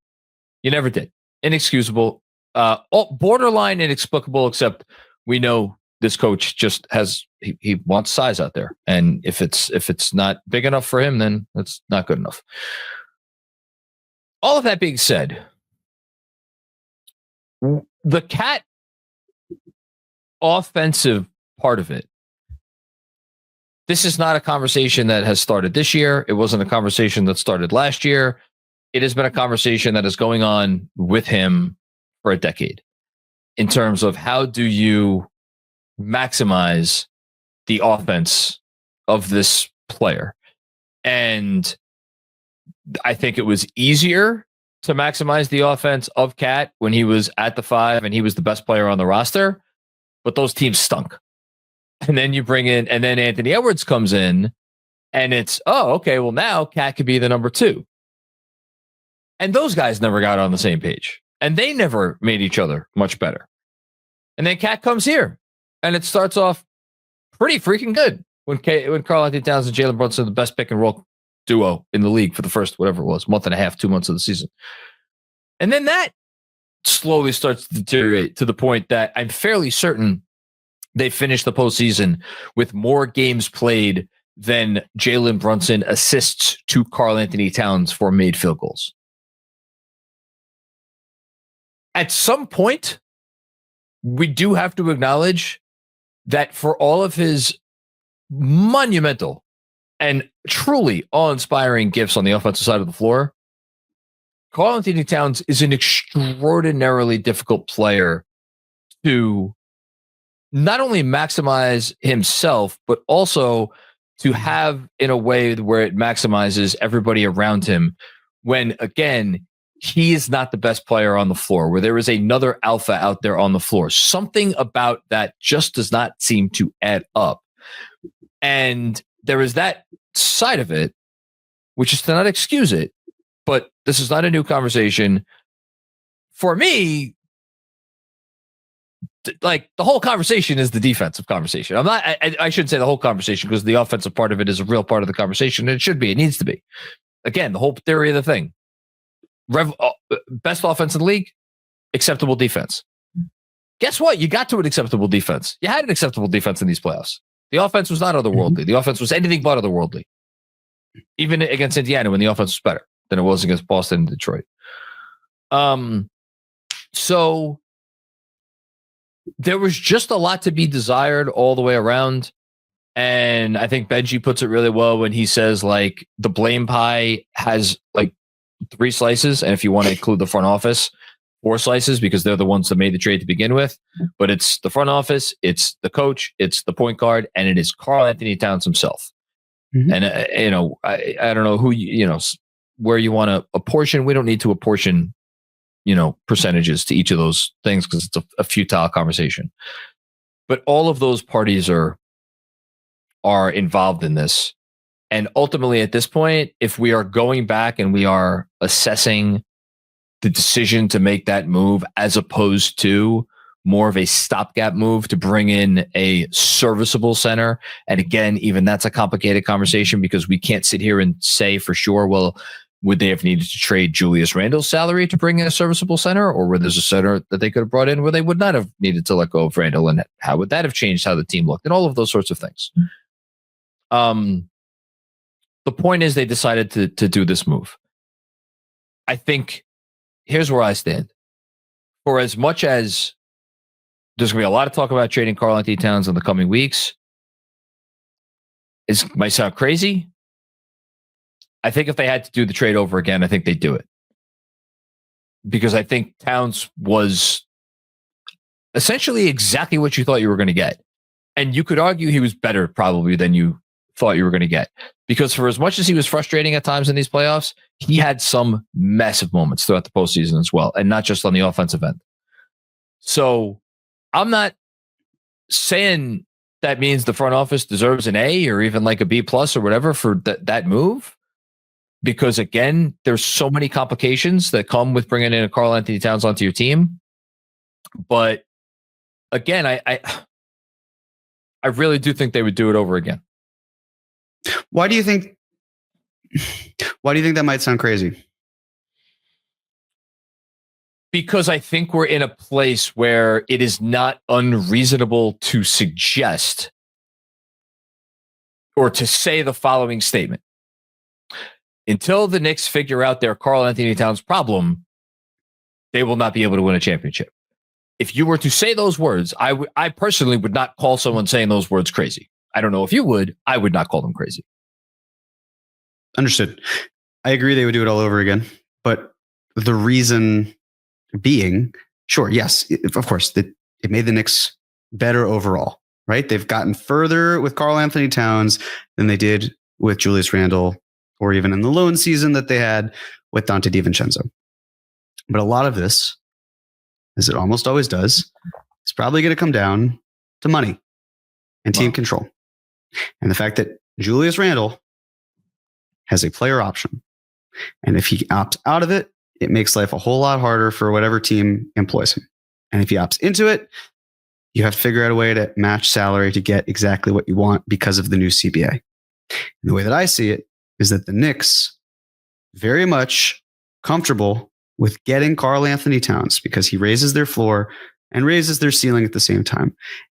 You never did. Inexcusable. Borderline inexplicable, except we know this coach just he wants size out there, and if it's not big enough for him, then it's not good enough. All of that being said, the Cat offensive part of it, this is not a conversation that has started this year. It wasn't a conversation that started last year. It has been a conversation that is going on with him for a decade, in terms of how do you maximize the offense of this player. And I think it was easier to maximize the offense of Cat when he was at the 5 and he was the best player on the roster, but those teams stunk. And then you bring in, and then Anthony Edwards comes in, and it's, oh, okay, well now Cat could be the number 2. And those guys never got on the same page. And they never made each other much better. And then Cat comes here. And it starts off pretty freaking good when Karl-Anthony Towns and Jalen Brunson are the best pick and roll duo in the league for the first, whatever it was, month and a half, 2 months of the season. And then that slowly starts to deteriorate to the point that I'm fairly certain they finished the postseason with more games played than Jalen Brunson assists to Karl-Anthony Towns for made field goals. At some point, we do have to acknowledge that for all of his monumental and truly awe-inspiring gifts on the offensive side of the floor, Karl-Anthony Towns is an extraordinarily difficult player to not only maximize himself, but also to have in a way where it maximizes everybody around him when, again, he is not the best player on the floor, where there is another alpha out there on the floor. Something about that just does not seem to add up. And there is that side of it, which is to not excuse it, but this is not a new conversation. For me, like the whole conversation is the defensive conversation. I shouldn't say the whole conversation because the offensive part of it is a real part of the conversation. And it should be, it needs to be. Again, the whole theory of the thing. Best offense in the league, acceptable defense. Guess what? You got to an acceptable defense. You had an acceptable defense in these playoffs. The offense was not otherworldly. The offense was anything but otherworldly. Even against Indiana when the offense was better than it was against Boston and Detroit. So there was just a lot to be desired all the way around. And I think Benji puts it really well when he says, like, the blame pie has like 3 slices. And if you want to include the front office, 4 slices, because they're the ones that made the trade to begin with. But it's the front office, it's the coach, it's the point guard, and it is Karl-Anthony Towns himself. Mm-hmm. And, I don't know who, where you want to apportion. We don't need to apportion, percentages to each of those things because it's a futile conversation. But all of those parties are involved in this. And ultimately, at this point, if we are going back and we are assessing the decision to make that move as opposed to more of a stopgap move to bring in a serviceable center. And again, even that's a complicated conversation because we can't sit here and say for sure, well, would they have needed to trade Julius Randle's salary to bring in a serviceable center, or where there's a center that they could have brought in where they would not have needed to let go of Randle? And how would that have changed how the team looked and all of those sorts of things? The point is they decided to do this move. I think here's where I stand. For as much as there's going to be a lot of talk about trading Karl-Anthony Towns in the coming weeks, it might sound crazy. I think if they had to do the trade over again, I think they'd do it. Because I think Towns was essentially exactly what you thought you were going to get. And you could argue he was better probably than you thought you were going to get. Because for as much as he was frustrating at times in these playoffs, he had some massive moments throughout the postseason as well, and not just on the offensive end. So I'm not saying that means the front office deserves an A or even like a B plus or whatever for that move. Because again, there's so many complications that come with bringing in a Karl-Anthony Towns onto your team. But again, I really do think they would do it over again. Why do you think that might sound crazy? Because I think we're in a place where it is not unreasonable to suggest or to say the following statement. Until the Knicks figure out their Karl-Anthony Towns problem, they will not be able to win a championship. If you were to say those words, I personally would not call someone saying those words crazy. I don't know if you would. I would not call them crazy. Understood. I agree they would do it all over again. But the reason being, sure, yes, of course, it made the Knicks better overall, right? They've gotten further with Karl-Anthony Towns than they did with Julius Randle, or even in the lone season that they had with Dante DiVincenzo. But a lot of this, as it almost always does, is probably going to come down to money and team control. And the fact that Julius Randle has a player option. And if he opts out of it, it makes life a whole lot harder for whatever team employs him. And if he opts into it, you have to figure out a way to match salary to get exactly what you want because of the new CBA. And the way that I see it is that the Knicks very much comfortable with getting Karl-Anthony Towns because he raises their floor and raises their ceiling at the same time.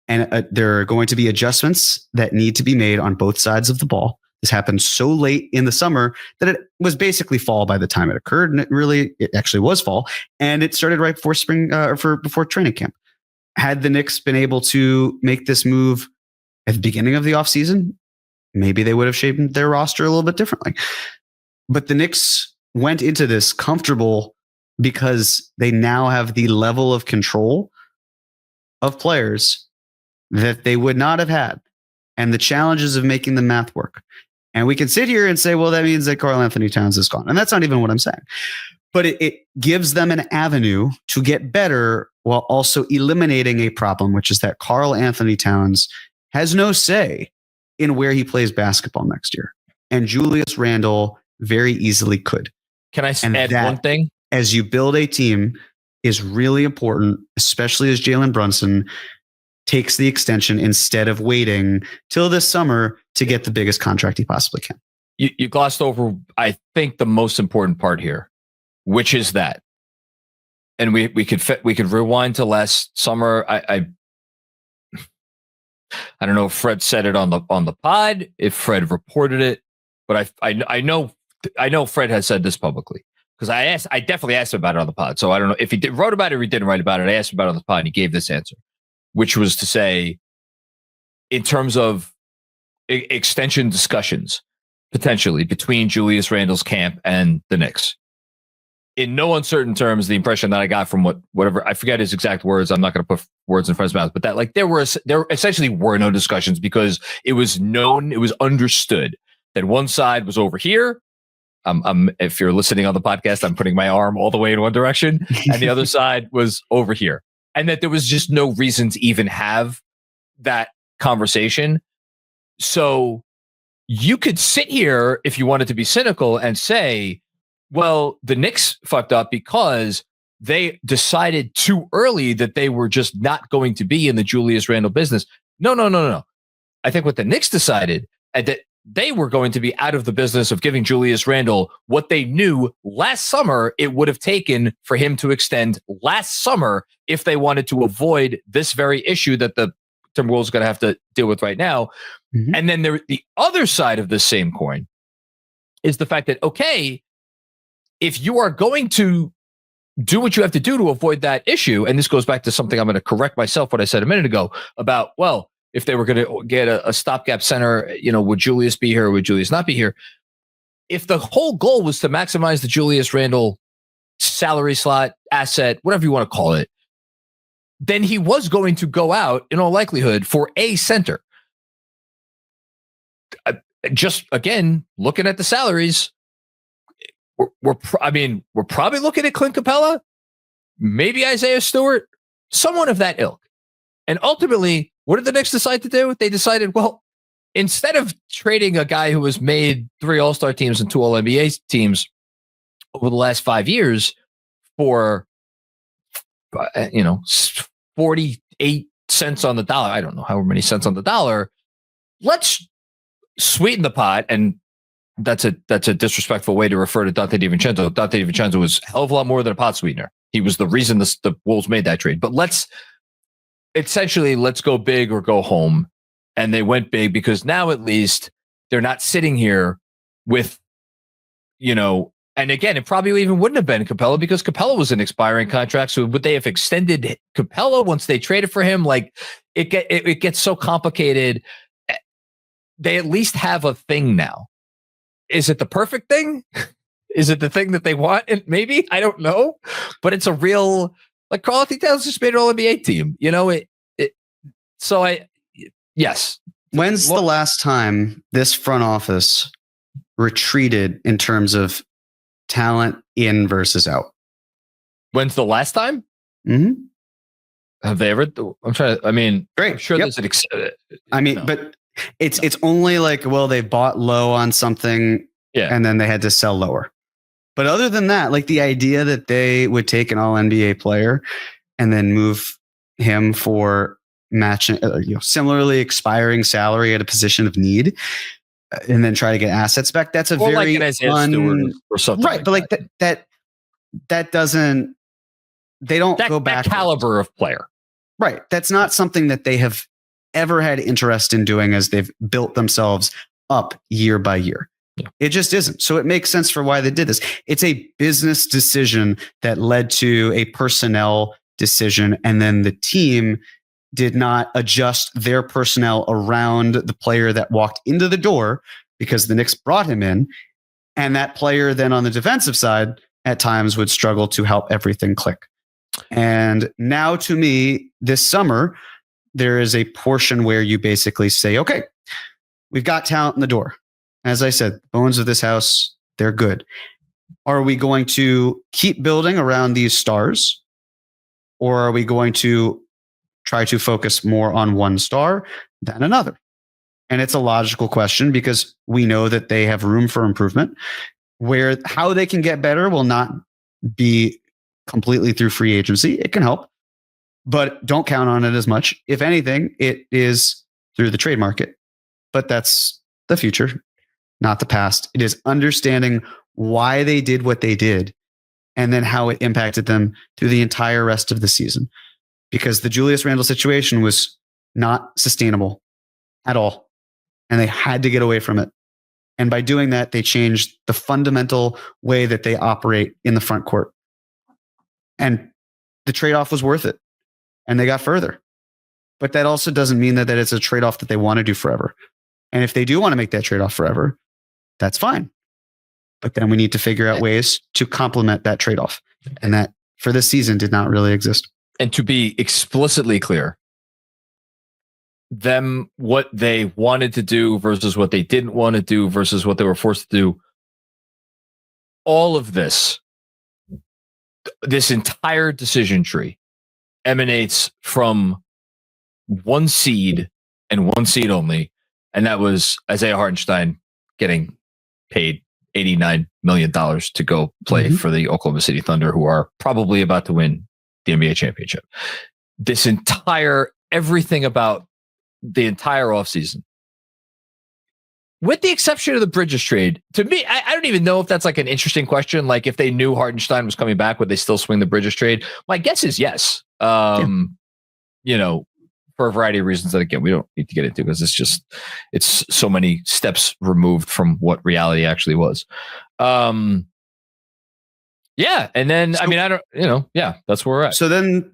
And there are going to be adjustments that need to be made on both sides of the ball. This happened so late in the summer that it was basically fall by the time it occurred. And it actually was fall. And it started right before spring, before training camp. Had the Knicks been able to make this move at the beginning of the offseason, maybe they would have shaped their roster a little bit differently. But the Knicks went into this comfortable because they now have the level of control of players that they would not have had and the challenges of making the math work. And we can sit here and say, well, that means that Karl-Anthony Towns is gone. And that's not even what I'm saying. But it gives them an avenue to get better while also eliminating a problem, which is that Karl-Anthony Towns has no say in where he plays basketball next year. And Julius Randle very easily could. Can I add one thing? As you build a team is really important, especially as Jalen Brunson takes the extension instead of waiting till this summer to get the biggest contract he possibly can. You glossed over, I think, the most important part here, which is that, and we could rewind to last summer. I don't know if Fred said it on the pod, if Fred reported it, but I know Fred has said this publicly because I definitely asked him about it on the pod. So I don't know if he wrote about it or he didn't write about it. I asked him about it on the pod and he gave this answer, which was to say, in terms of extension discussions, potentially between Julius Randle's camp and the Knicks, in no uncertain terms, the impression that I got from whatever, I forget his exact words. I'm not going to put words in front of his mouth, but that there essentially were no discussions because it was known, it was understood that one side was over here. If you're listening on the podcast, I'm putting my arm all the way in one direction, and the other side was over here. And that there was just no reason to even have that conversation. So you could sit here if you wanted to be cynical and say, well, the Knicks fucked up because they decided too early that they were just not going to be in the Julius Randle business. No. I think what the Knicks decided that they were going to be out of the business of giving Julius Randle what they knew last summer it would have taken for him to extend last summer if they wanted to avoid this very issue that the Timberwolves are going to have to deal with right now. Mm-hmm. And then the other side of the same coin is the fact that, okay, if you are going to do what you have to do to avoid that issue, and this goes back to something I'm going to correct myself what I said a minute ago about, well, if they were going to get a stopgap center, would Julius be here or would Julius not be here? If the whole goal was to maximize the Julius Randle salary slot, asset, whatever you want to call it, then he was going to go out in all likelihood for a center. Just again, looking at the salaries, we're probably looking at Clint Capella, maybe Isaiah Stewart, someone of that ilk. And ultimately, what did the Knicks decide to do? They decided, well, instead of trading a guy who has made 3 All-Star teams and 2 All-NBA teams over the last 5 years for 48 cents on the dollar, I don't know however many cents on the dollar, let's sweeten the pot. And that's a disrespectful way to refer to Dante DiVincenzo. Dante DiVincenzo was a hell of a lot more than a pot sweetener. He was the reason the Wolves made that trade. But let's go big or go home. And they went big because now at least they're not sitting here with, and again, it probably even wouldn't have been Capella because Capella was an expiring contract. So would they have extended Capella once they traded for him? Like it gets so complicated. They at least have a thing now. Is it the perfect thing? Is it the thing that they want? And maybe, I don't know, but it's a real, like Karl-Anthony Towns just made an All-NBA team, yes. When's the last time this front office retreated in terms of talent in versus out? When's the last time? Mm-hmm. Have they ever? Great. I'm sure Yep. there's but it's only like, well, they bought low on something, yeah, and then they had to sell lower. But other than that, like the idea that they would take an all NBA player and then move him for matching, similarly expiring salary at a position of need, and then try to get assets back. That's a very like an Isaiah Stewart or something, right? But like that doesn't. They don't go back. That caliber of player, right? That's not something that they have ever had interest in doing as they've built themselves up year by year. Yeah. It just isn't. So it makes sense for why they did this. It's a business decision that led to a personnel decision. And then the team did not adjust their personnel around the player that walked into the door because the Knicks brought him in. And that player then on the defensive side at times would struggle to help everything click. And now to me, this summer, there is a portion where you basically say, okay, we've got talent in the door. As I said, bones of this house, they're good. Are we going to keep building around these stars? Or are we going to try to focus more on one star than another? And it's a logical question because we know that they have room for improvement. Where how they can get better will not be completely through free agency. It can help, but don't count on it as much. If anything, it is through the trade market. But that's the future, not the past. It is understanding why they did what they did and then how it impacted them through the entire rest of the season. Because the Julius Randle situation was not sustainable at all. And they had to get away from it. And by doing that, they changed the fundamental way that they operate in the front court. And the trade-off was worth it. And they got further. But that also doesn't mean that it's a trade-off that they want to do forever. And if they do want to make that trade-off forever, that's fine. But then we need to figure out ways to complement that trade-off. And that for this season did not really exist. And to be explicitly clear, what they wanted to do versus what they didn't want to do versus what they were forced to do, all of this entire decision tree emanates from one seed and one seed only, and that was Isaiah Hartenstein getting paid $89 million to go play for the Oklahoma City Thunder, who are probably about to win the NBA championship. This entire, everything about the entire offseason, with the exception of the Bridges trade, to me, I don't even know if that's like an interesting question. Like if they knew Hartenstein was coming back, would they still swing the Bridges trade? My guess is yes. For a variety of reasons that, again, we don't need to get into because it's so many steps removed from what reality actually was. And then, that's where we're at. So then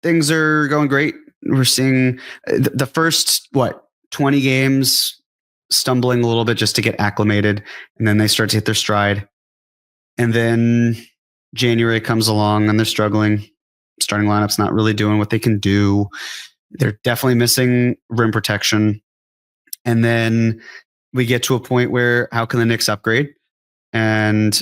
things are going great. We're seeing the first, 20 games stumbling a little bit just to get acclimated. And then they start to hit their stride. And then January comes along and they're struggling. Starting lineup's not really doing what they can do. They're definitely missing rim protection. And then we get to a point where how can the Knicks upgrade? And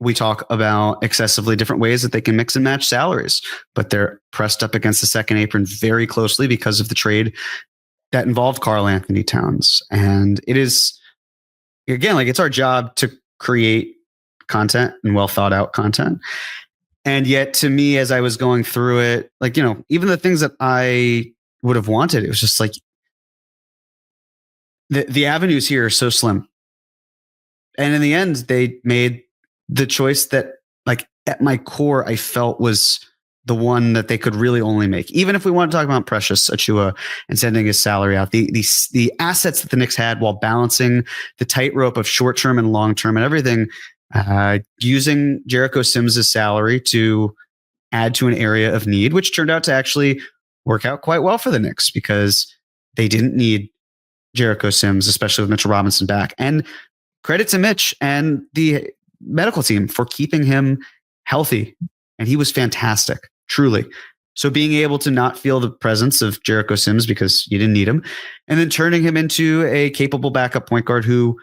we talk about excessively different ways that they can mix and match salaries, but they're pressed up against the second apron very closely because of the trade that involved Karl-Anthony Towns. And it is, again, like it's our job to create content and well thought out content. And yet to me, as I was going through it, like, even the things that I would have wanted, it was just like the avenues here are so slim. And in the end, they made the choice that, like, at my core, I felt was the one that they could really only make. Even if we want to talk about Precious Achiuwa and sending his salary out, the assets that the Knicks had while balancing the tightrope of short-term and long-term and everything, using Jericho Sims' salary to add to an area of need, which turned out to actually work out quite well for the Knicks because they didn't need Jericho Sims, especially with Mitchell Robinson back. And credit to Mitch and the medical team for keeping him healthy. And he was fantastic, truly. So being able to not feel the presence of Jericho Sims because you didn't need him, and then turning him into a capable backup point guard who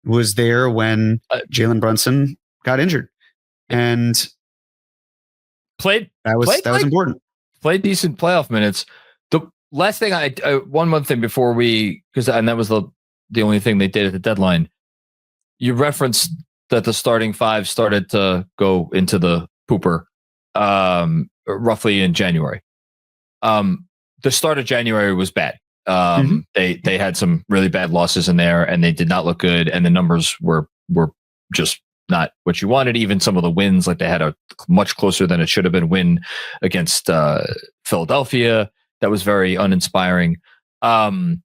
was there when Jalen Brunson got injured, and that was important. Played decent playoff minutes. The last thing one more thing before and that was the only thing they did at the deadline. You referenced that the starting five started to go into the pooper roughly in January. The start of January was bad. They had some really bad losses in there, and they did not look good, and the numbers were just not what you wanted. Even some of the wins, like they had a much closer than it should have been win against Philadelphia. That was very uninspiring. But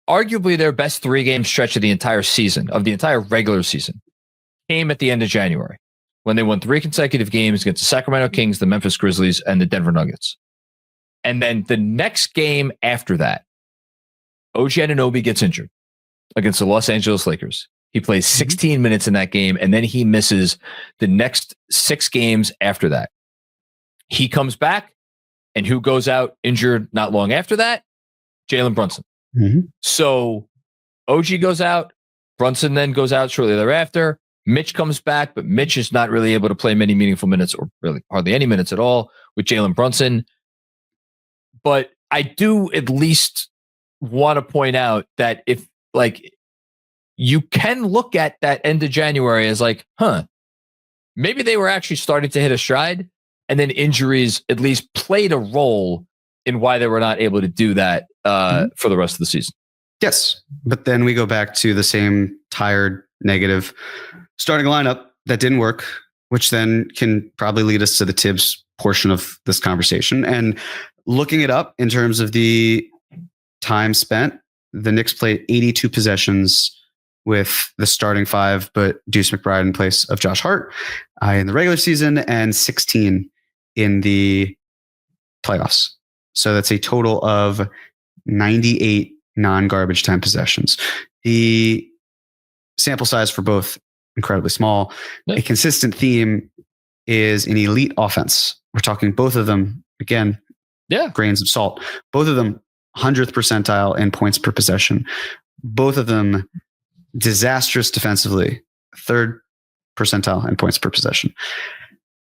arguably their best 3-game stretch of the entire season, of the entire regular season, came at the end of January when they won 3 consecutive games against the Sacramento Kings, the Memphis Grizzlies, and the Denver Nuggets. And then the next game after that, OG Anunoby gets injured against the Los Angeles Lakers. He plays 16 minutes in that game, and then he misses the next 6 games after that. He comes back, and who goes out injured not long after that? Jalen Brunson. So OG goes out. Brunson then goes out shortly thereafter. Mitch comes back, but Mitch is not really able to play many meaningful minutes, or really hardly any minutes at all, with Jalen Brunson. But I do at least want to point out that if, like, you can look at that end of January as like, maybe they were actually starting to hit a stride, and then injuries at least played a role in why they were not able to do that for the rest of the season. Yes. But then we go back to the same tired, negative starting lineup that didn't work, which then can probably lead us to the Tibbs portion of this conversation. And looking it up in terms of the time spent, the Knicks played 82 possessions with the starting 5, but Deuce McBride in place of Josh Hart in the regular season, and 16 in the playoffs. So that's a total of 98 non-garbage time possessions. The sample size for both incredibly small. A consistent theme is an elite offense. We're talking both of them, again, grains of salt. Both of them 100th percentile in points per possession. Both of them disastrous defensively, 3rd percentile in points per possession.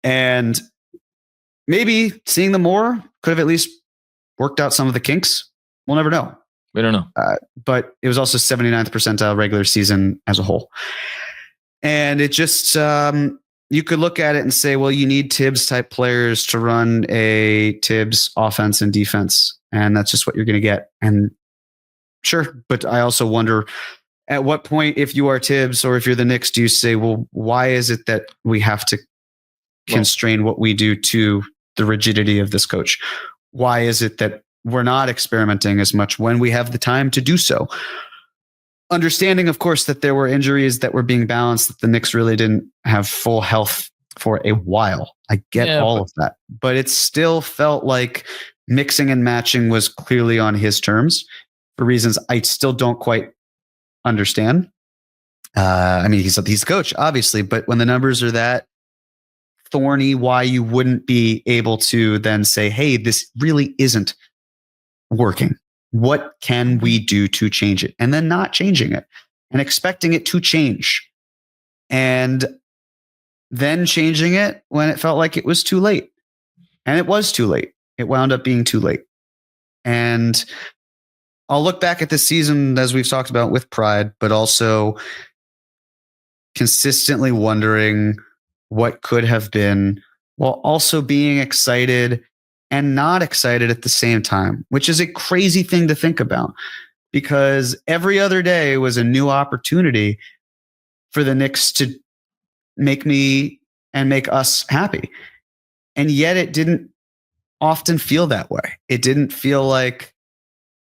And maybe seeing them more could have at least worked out some of the kinks. We'll never know. We don't know. But it was also 79th percentile regular season as a whole. And it just, you could look at it and say, well, you need Tibbs type players to run a Tibbs offense and defense. And that's just what you're going to get. And sure. But I also wonder, at what point, if you are Tibbs or if you're the Knicks, do you say, well, why is it that we have to constrain what we do to the rigidity of this coach? Why is it that we're not experimenting as much when we have the time to do so? Understanding, of course, that there were injuries that were being balanced, that the Knicks really didn't have full health for a while. I get all of that. But it still felt like mixing and matching was clearly on his terms for reasons I still don't quite understand. I mean, he's a coach, obviously, but when the numbers are that thorny, why you wouldn't be able to then say, hey, this really isn't working. What can we do to change it? And then not changing it and expecting it to change. And then changing it when it felt like it was too late. And it was too late. It wound up being too late. And I'll look back at this season, as we've talked about, with pride, but also consistently wondering what could have been, while also being excited and not excited at the same time, which is a crazy thing to think about, because every other day was a new opportunity for the Knicks to make me and make us happy. And yet it didn't often feel that way. It didn't feel like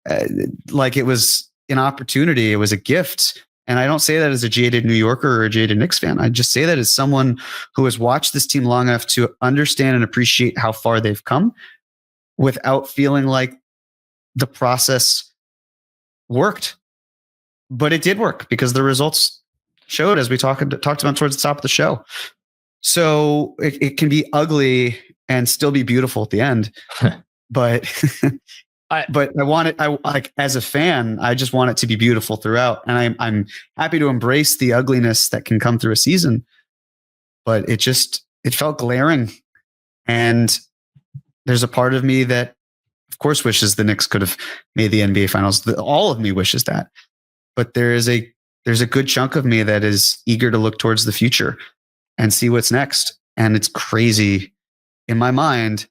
it was an opportunity. It was a gift. And I don't say that as a jaded New Yorker or a jaded Knicks fan. I just say that as someone who has watched this team long enough to understand and appreciate how far they've come without feeling like the process worked. But it did work because the results showed, as we talked about towards the top of the show. So it can be ugly and still be beautiful at the end. But I want it. Like, as a fan, I just want it to be beautiful throughout, and I'm happy to embrace the ugliness that can come through a season. But it felt glaring, and there's a part of me that of course, wishes the Knicks could have made the NBA Finals. All of me wishes that. But there's a good chunk of me that is eager to look towards the future and see what's next. And it's crazy in my mind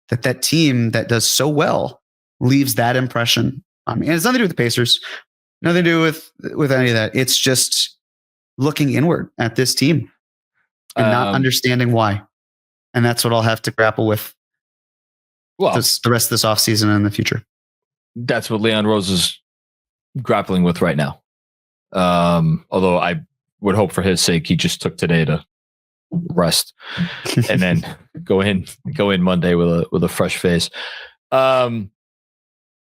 that team that does so well leaves that impression on me. And it's nothing to do with the Pacers, nothing to do with any of that. It's just looking inward at this team and not understanding why. And that's what I'll have to grapple with the rest of this offseason and in the future. That's what Leon Rose is grappling with right now. Although I would hope for his sake, he just took today to rest and then go in Monday with a fresh face.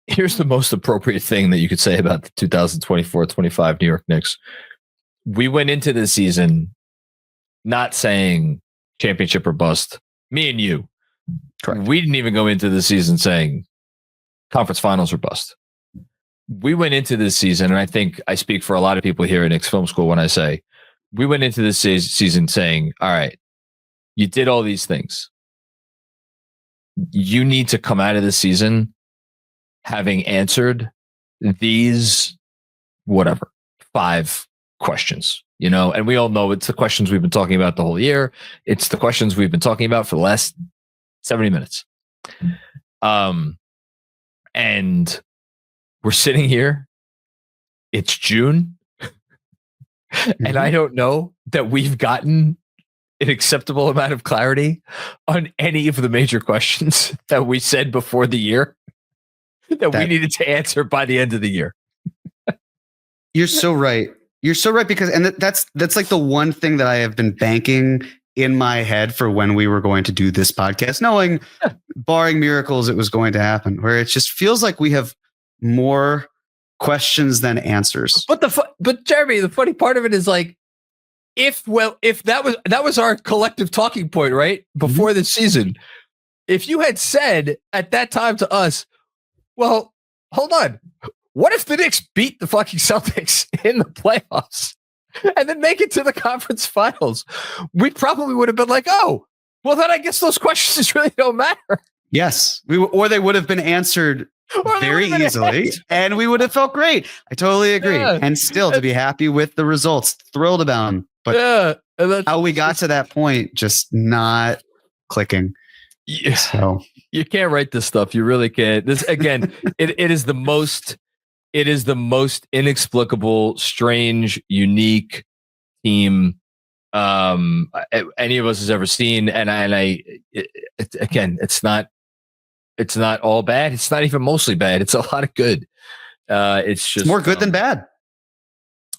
Here's the most appropriate thing that you could say about the 2024-25 New York Knicks. We went into this season not saying championship or bust. Me and you. Correct. We didn't even go into the season saying conference finals or bust. We went into this season, and I think I speak for a lot of people here at Knicks Film School when I say we went into this season saying, all right, you did all these things. You need to come out of the season having answered these, 5 questions, and we all know it's the questions we've been talking about the whole year. It's the questions we've been talking about for the last 70 minutes. And we're sitting here. It's June. And I don't know that we've gotten an acceptable amount of clarity on any of the major questions that we said before the year that we needed to answer by the end of the year. You're so right. You're so right, because that's like the one thing that I have been banking in my head for when we were going to do this podcast, knowing, barring miracles, it was going to happen, where it just feels like we have more questions than answers. But Jeremy, the funny part of it is like, if that was our collective talking point, right? Before the season, if you had said at that time to us, well, hold on, what if the Knicks beat the fucking Celtics in the playoffs and then make it to the conference finals? We probably would have been like, oh, well, then I guess those questions really don't matter. Yes. Or they would have been answered very easily, and we would have felt great. I totally agree. Yeah. And still to be happy with the results, thrilled about them. But how we got to that point, just not clicking. Yeah. So you can't write this stuff. You really can't. This again, it is the most inexplicable, strange, unique team any of us has ever seen. And again, it's not all bad. It's not even mostly bad. It's a lot of good. It's just more good than bad.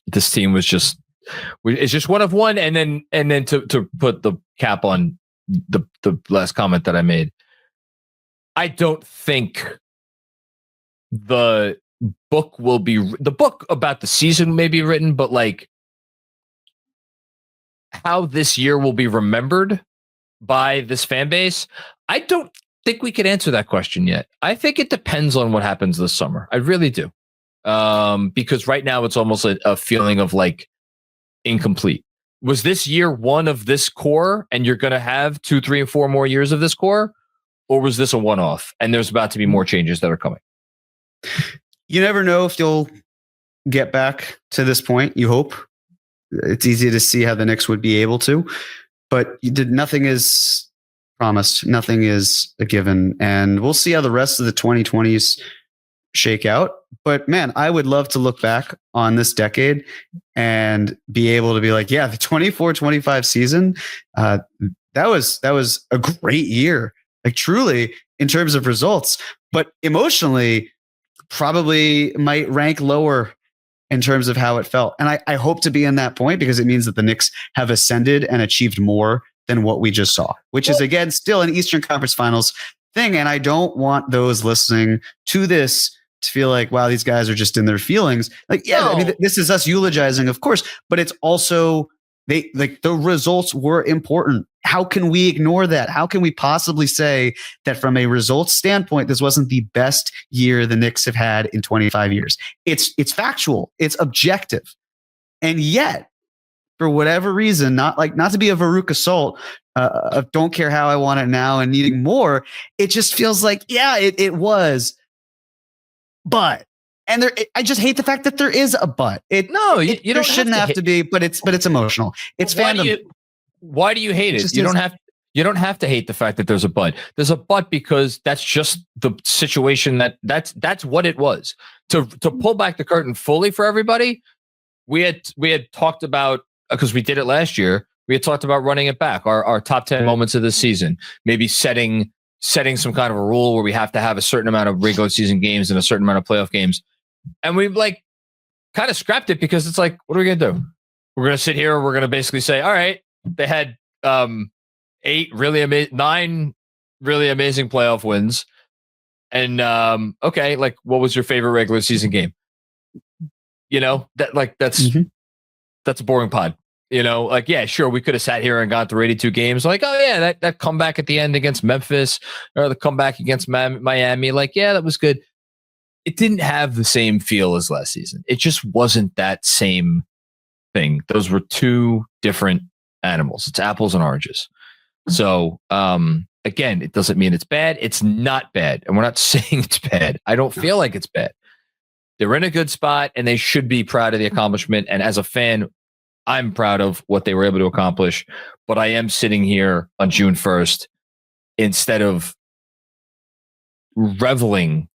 This team was it's just one of one. And then to put the cap on the last comment that I made, I don't think the book about the season may be written, but like how this year will be remembered by this fan base, I don't think we could answer that question yet. I think it depends on what happens this summer. I really do. Because right now it's almost a feeling of like incomplete. Was this year one of this core and you're going to have 2, 3, and 4 more years of this core? Or was this a one-off and there's about to be more changes that are coming? You never know if you'll get back to this point. You hope. It's easy to see how the Knicks would be able to, but nothing is promised. Nothing is a given. And we'll see how the rest of the 2020s shake out. But man, I would love to look back on this decade and be able to be like, yeah, the 24-25 season, that was a great year. Like truly in terms of results, but emotionally probably might rank lower in terms of how it felt. And I hope to be in that point because it means that the Knicks have ascended and achieved more than what we just saw, which is again, still an Eastern Conference Finals thing. And I don't want those listening to this to feel like, wow, these guys are just in their feelings. Like, yeah, I mean, this is us eulogizing, of course, but it's also the results were important. How can we ignore that? How can we possibly say that from a results standpoint, this wasn't the best year the Knicks have had in 25 years? It's factual. It's objective. And yet, for whatever reason, not to be a Veruca Salt, of don't care how I want it now and needing more. It just feels like, yeah, it was, but. And I just hate the fact that there is a but. You don't shouldn't have to be, but it's emotional. It's fandom. Why do you hate it? You don't have to hate the fact that there's a but. There's a but because that's just the situation that's what it was. To pull back the curtain fully for everybody, we had talked about, because we did it last year, we had talked about running it back, our top 10 moments of the season, maybe setting some kind of a rule where we have to have a certain amount of regular season games and a certain amount of playoff games. And we've kind of scrapped it because it's like, what are we going to do? We're going to sit here. We're going to basically say, all right, they had 9 really amazing playoff wins. And okay, what was your favorite regular season game? That's a boring pod. Yeah, sure, we could have sat here and got through 82 games. Oh yeah, that comeback at the end against Memphis, or the comeback against Miami. Yeah, that was good. It didn't have the same feel as last season. It just wasn't that same thing. Those were two different animals. It's apples and oranges. So, again, it doesn't mean it's bad. It's not bad. And we're not saying it's bad. I don't feel like it's bad. They're in a good spot and they should be proud of the accomplishment. And as a fan, I'm proud of what they were able to accomplish. But I am sitting here on June 1st instead of reveling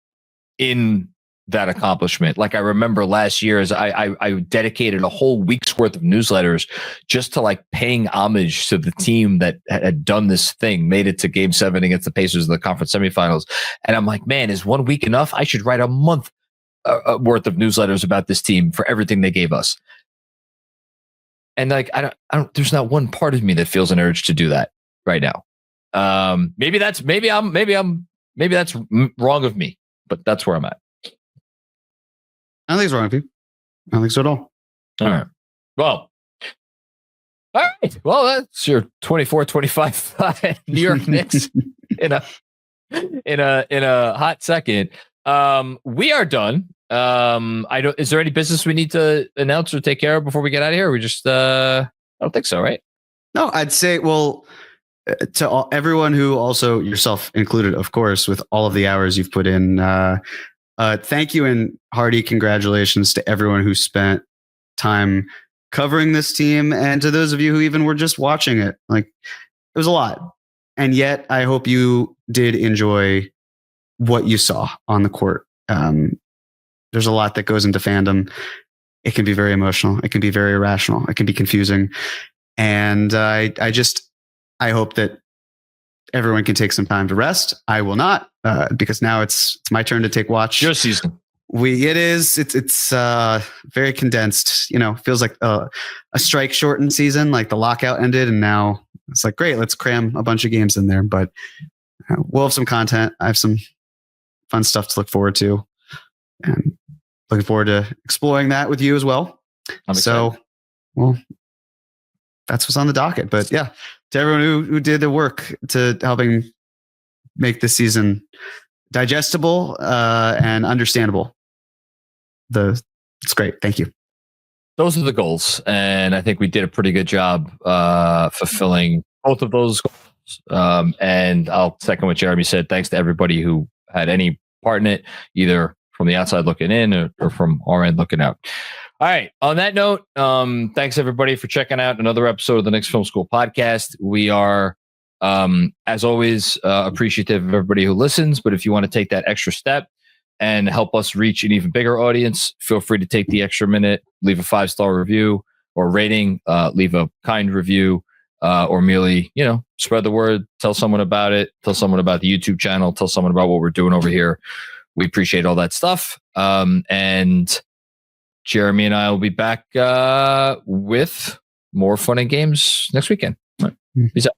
in that accomplishment. I remember last year, as I dedicated a whole week's worth of newsletters just to paying homage to the team that had done this thing, made it to Game 7 against the Pacers in the conference semifinals. And I'm like, man, is 1 week enough? I should write a month worth of newsletters about this team for everything they gave us. And I don't. There's not one part of me that feels an urge to do that right now. Maybe that's wrong of me. But that's where I'm at. I don't think it's wrong with you. I don't think so at all. All right. Well, all right. Well, that's your 24-25 New York Knicks in a hot second. We are done. Is there any business we need to announce or take care of before we get out of here? We just I don't think so, right? No, I'd say, to everyone who, also yourself included, of course, with all of the hours you've put in, thank you and hearty congratulations to everyone who spent time covering this team, and to those of you who even were just watching it. It was a lot. And yet I hope you did enjoy what you saw on the court. There's a lot that goes into fandom. It can be very emotional. It can be very irrational. It can be confusing. And I hope that everyone can take some time to rest. I will not, because now it's my turn to take watch. Your season. It's very condensed. Feels like a strike shortened season. The lockout ended, and now it's great. Let's cram a bunch of games in there. But we'll have some content. I have some fun stuff to look forward to, and looking forward to exploring that with you as well. So, well, that's what's on the docket. But yeah, to everyone who did the work to helping make this season digestible and understandable, it's great. Thank you. Those are the goals, and I think we did a pretty good job fulfilling both of those goals. And I'll second what Jeremy said. Thanks to everybody who had any part in it, either from the outside looking in or from our end looking out. All right. On that note, thanks everybody for checking out another episode of the Knicks Film School Podcast. We are, as always, appreciative of everybody who listens. But if you want to take that extra step and help us reach an even bigger audience, feel free to take the extra minute, leave a 5-star review or rating, leave a kind review, or merely, spread the word, tell someone about it, tell someone about the YouTube channel, tell someone about what we're doing over here. We appreciate all that stuff. And Jeremy and I will be back with more fun and games next weekend. All right. Peace out.